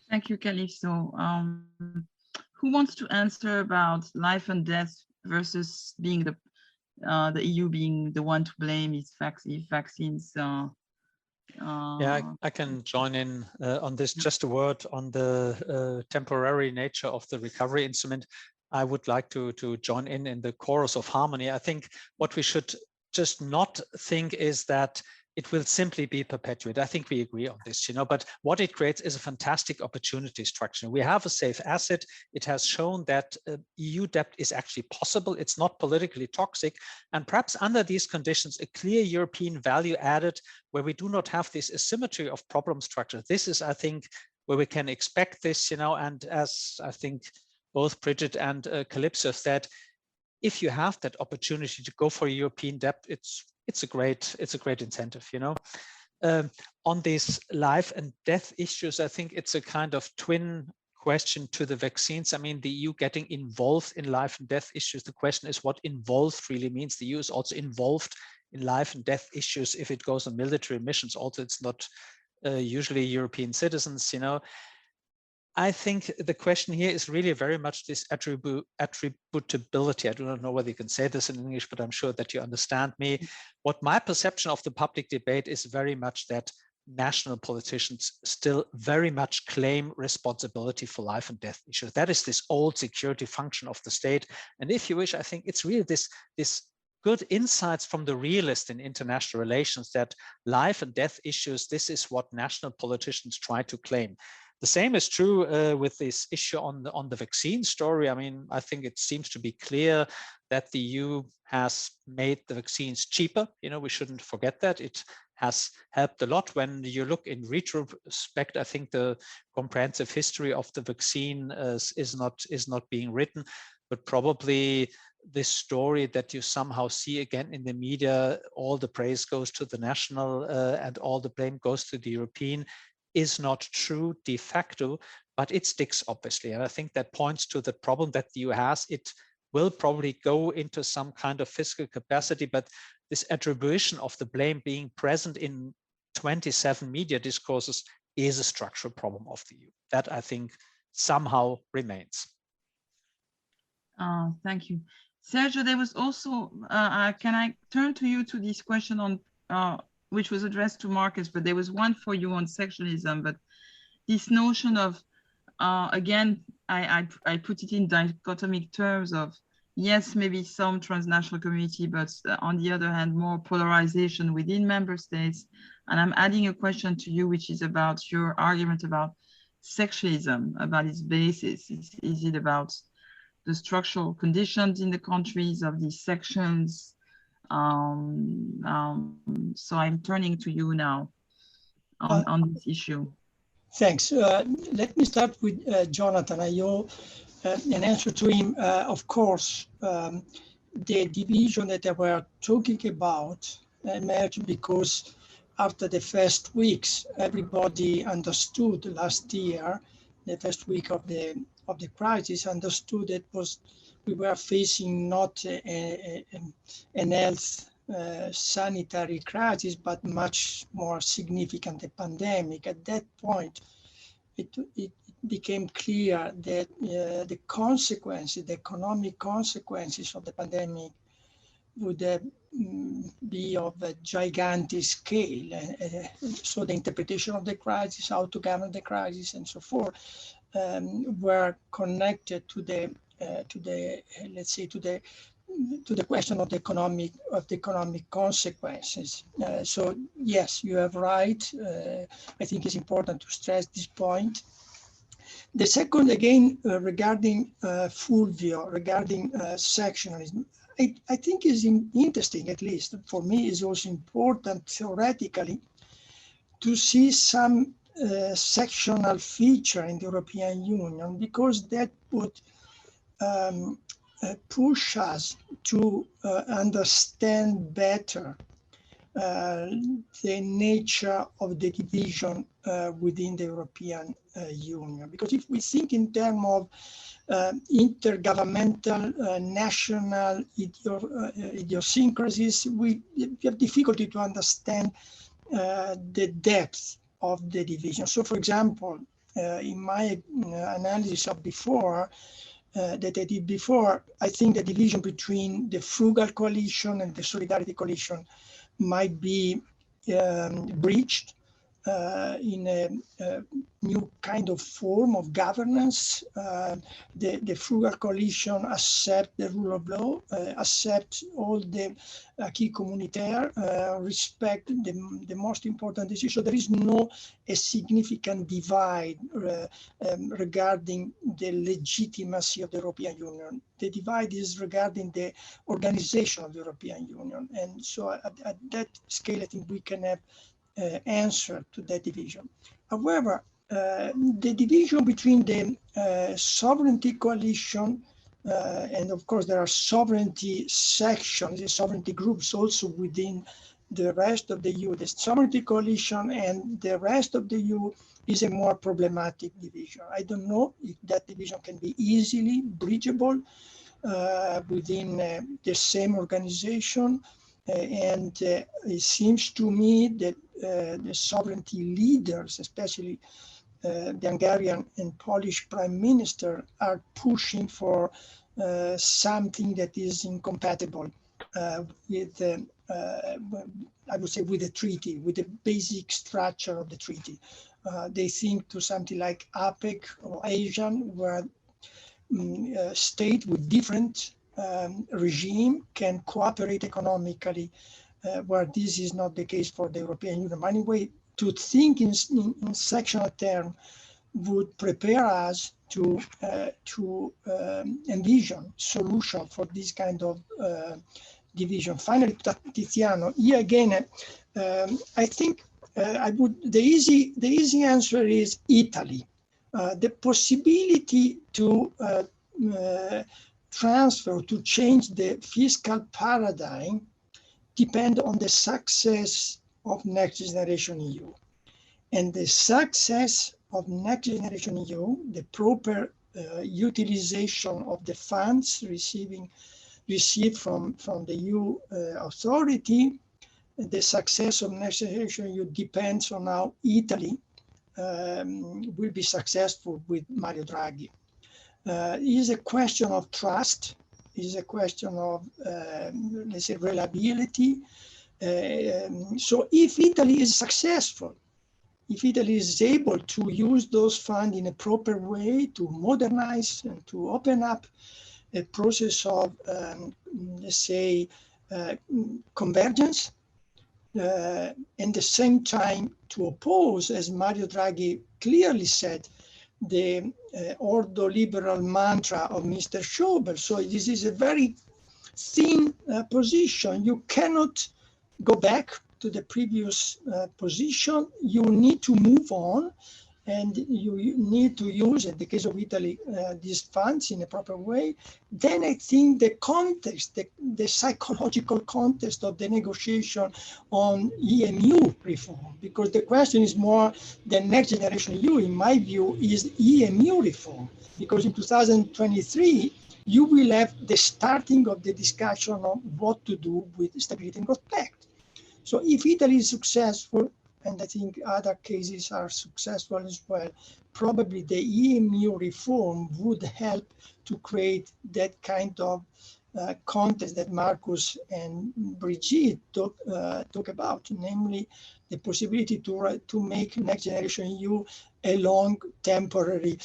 Thank you, Calypso. Who wants to answer about life and death versus being the EU being the one to blame if vaccines? Yeah, I can join in on this. Just a word on the temporary nature of the recovery instrument. I would like to join in the chorus of harmony. I think what we should just not think is that it will simply be perpetuated. I think we agree on this, but what it creates is a fantastic opportunity structure. We have a safe asset. It has shown that EU debt is actually possible. It's not politically toxic. And perhaps under these conditions, a clear European value added where we do not have this asymmetry of problem structure. This is, I think, where we can expect this, and as I think both Bridget and Calypso said, if you have that opportunity to go for European debt, it's a great incentive, on these life and death issues. I think it's a kind of twin question to the vaccines. I mean, the EU getting involved in life and death issues. The question is what involved really means. The EU is also involved in life and death issues if it goes on military missions. Also, it's not usually European citizens, I think the question here is really very much this attributability. I do not know whether you can say this in English, but I'm sure that you understand me. What my perception of the public debate is very much that national politicians still very much claim responsibility for life and death issues. That is this old security function of the state. And if you wish, I think it's really this good insights from the realist in international relations that life and death issues, this is what national politicians try to claim. The same is true with this issue on the vaccine story. I mean, I think it seems to be clear that the EU has made the vaccines cheaper. We shouldn't forget that. It has helped a lot. When you look in retrospect, I think the comprehensive history of the vaccine is not being written, but probably this story that you somehow see again in the media, all the praise goes to the national and all the blame goes to the European, is not true de facto, but it sticks, obviously. And I think that points to the problem that the EU has. It will probably go into some kind of fiscal capacity, but this attribution of the blame being present in 27 media discourses is a structural problem of the EU. That, I think, somehow remains. Thank you. Sergio, there was also, can I turn to you to this question on, which was addressed to Marcus, but there was one for you on sectionalism, but this notion of, again, I put it in dichotomic terms of, yes, maybe some transnational community, but on the other hand, more polarization within member states. And I'm adding a question to you, which is about your argument about sectionalism, about its basis. Is it about the structural conditions in the countries of these sections? So I'm turning to you now on this issue. Thanks. Let me start with Jonathan. I owe an answer to him. Of course, the division that I were talking about emerged because after the first weeks, everybody understood last year, the first week of the crisis, understood that we were facing not an health sanitary crisis, but much more significant a pandemic. At that point, it became clear that the consequences, the economic consequences of the pandemic would be of a gigantic scale. So the interpretation of the crisis, how to govern the crisis, and so forth, were connected to the let's say to the question of the economic consequences. So yes, you are right. I think it's important to stress this point. The second, again, regarding Fulvio, regarding sectionalism, I think is interesting, at least for me, is also important theoretically to see some sectional feature in the European Union, because that would push us to understand better the nature of the division within the European Union. Because if we think in terms of intergovernmental national idiosyncrasies, we have difficulty to understand the depth of the division. So, for example, in my analysis of before, that I did before, I think the division between the frugal coalition and the solidarity coalition might be breached in a new kind of form of governance. The frugal coalition accept the rule of law, accept all the acquis communautaire, respect the most important decisions. So there is no a significant divide regarding the legitimacy of the European Union. The divide is regarding the organization of the European Union. And so at that scale, I think we can have answer to that division. However, the division between the sovereignty coalition and of course there are sovereignty sections, the sovereignty groups also within the rest of the EU. The sovereignty coalition and the rest of the EU is a more problematic division. I don't know if that division can be easily breachable within the same organization. And it seems to me that the sovereignty leaders, especially the Hungarian and Polish prime minister, are pushing for something that is incompatible with, I would say, with the treaty, with the basic structure of the treaty. They think to something like APEC or ASEAN, where states with different regime can cooperate economically, where this is not the case for the European Union. Anyway, to think in sectional terms would prepare us to envision solution for this kind of division. Finally, Tiziano, here again, I think the easy answer is Italy. The possibility to transfer, to change the fiscal paradigm depend on the success of Next Generation EU. And the success of Next Generation EU, the proper utilization of the funds received from the EU authority, the success of Next Generation EU depends on how Italy will be successful with Mario Draghi. is a question of trust, is a question of, let's say, reliability. So if Italy is successful, if Italy is able to use those funds in a proper way to modernize and to open up a process of, let's say, convergence, at the same time to oppose, as Mario Draghi clearly said, the ordo-liberal mantra of Mr. Schauble. So this is a very thin position. You cannot go back to the previous position. You need to move on, and you need to use, in the case of Italy, these funds in a proper way. Then I think the context, the psychological context of the negotiation on EMU reform, because the question is more the next generation EU, in my view, is EMU reform, because in 2023, you will have the starting of the discussion on what to do with the Stability and Growth Pact. So if Italy is successful, and I think other cases are successful as well, probably the EMU reform would help to create that kind of context that Marcus and Brigitte talk about, namely the possibility to make Next Generation EU a long temporary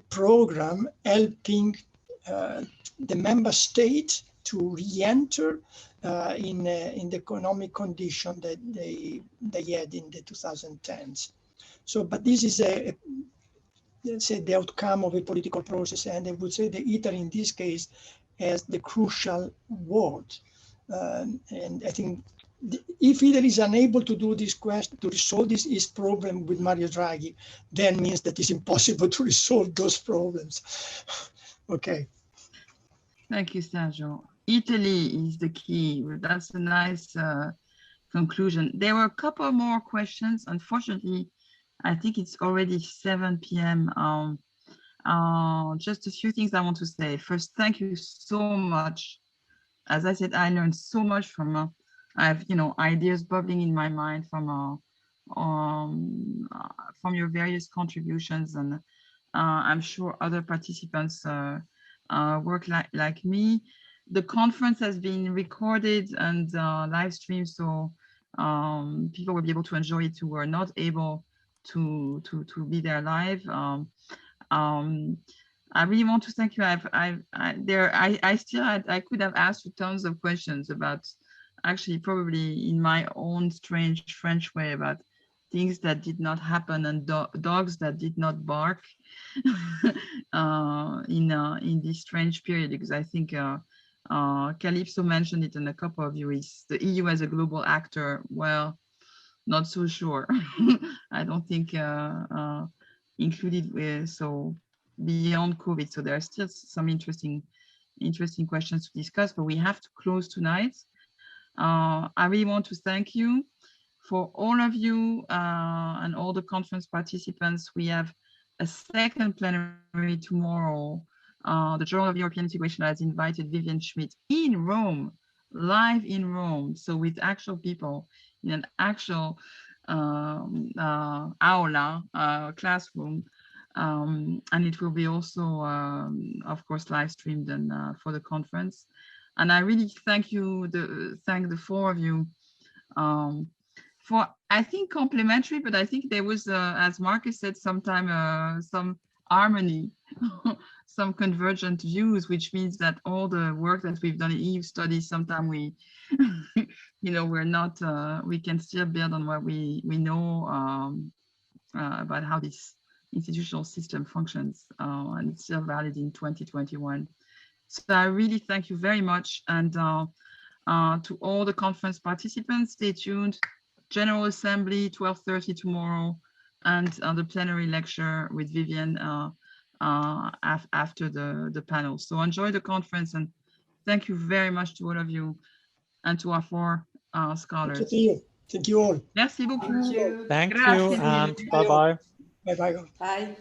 program helping the member states to re-enter in the economic condition that they had in the 2010s. So, but this is let's say, the outcome of a political process, and I would say that Italy in this case has the crucial word. And I think if Italy is unable to do this question, to resolve this problem with Mario Draghi, then means that it's impossible to resolve those problems. Okay. Thank you, Sergio. Italy is the key. That's a nice conclusion. There were a couple more questions. Unfortunately, I think it's already 7 p.m. Just a few things I want to say. First, thank you so much. As I said, I learned so much from, I have, ideas bubbling in my mind from your various contributions, and I'm sure other participants work like me. The conference has been recorded and live streamed, so people will be able to enjoy it who were not able to be there live. I really want to thank you. I could have asked you tons of questions about, actually probably in my own strange French way, about things that did not happen and dogs that did not bark in this strange period, because I think Calypso mentioned it and a couple of you, is the EU as a global actor. Well, not so sure. I don't think included with, so beyond COVID. So there are still some interesting questions to discuss, but we have to close tonight. I really want to thank you for all of you and all the conference participants. We have a second plenary tomorrow. The Journal of European Integration has invited Vivian Schmidt in Rome, live in Rome. So with actual people in an actual aula, classroom. And it will be also, of course, live streamed and for the conference. And I really thank the four of you for, I think, complimentary, but I think there was, as Marcus said, sometime some harmony, some convergent views, which means that all the work that we've done in EU studies, sometimes we, we're not, we can still build on what we know about how this institutional system functions, and it's still valid in 2021. So I really thank you very much. And to all the conference participants, stay tuned. General Assembly, 12:30 tomorrow, and the plenary lecture with Vivian after the panel. So enjoy the conference, and thank you very much to all of you and to our four scholars. Thank you. Thank you all. Merci beaucoup. Thank you. Thank you, and bye-bye. Bye-bye. Bye.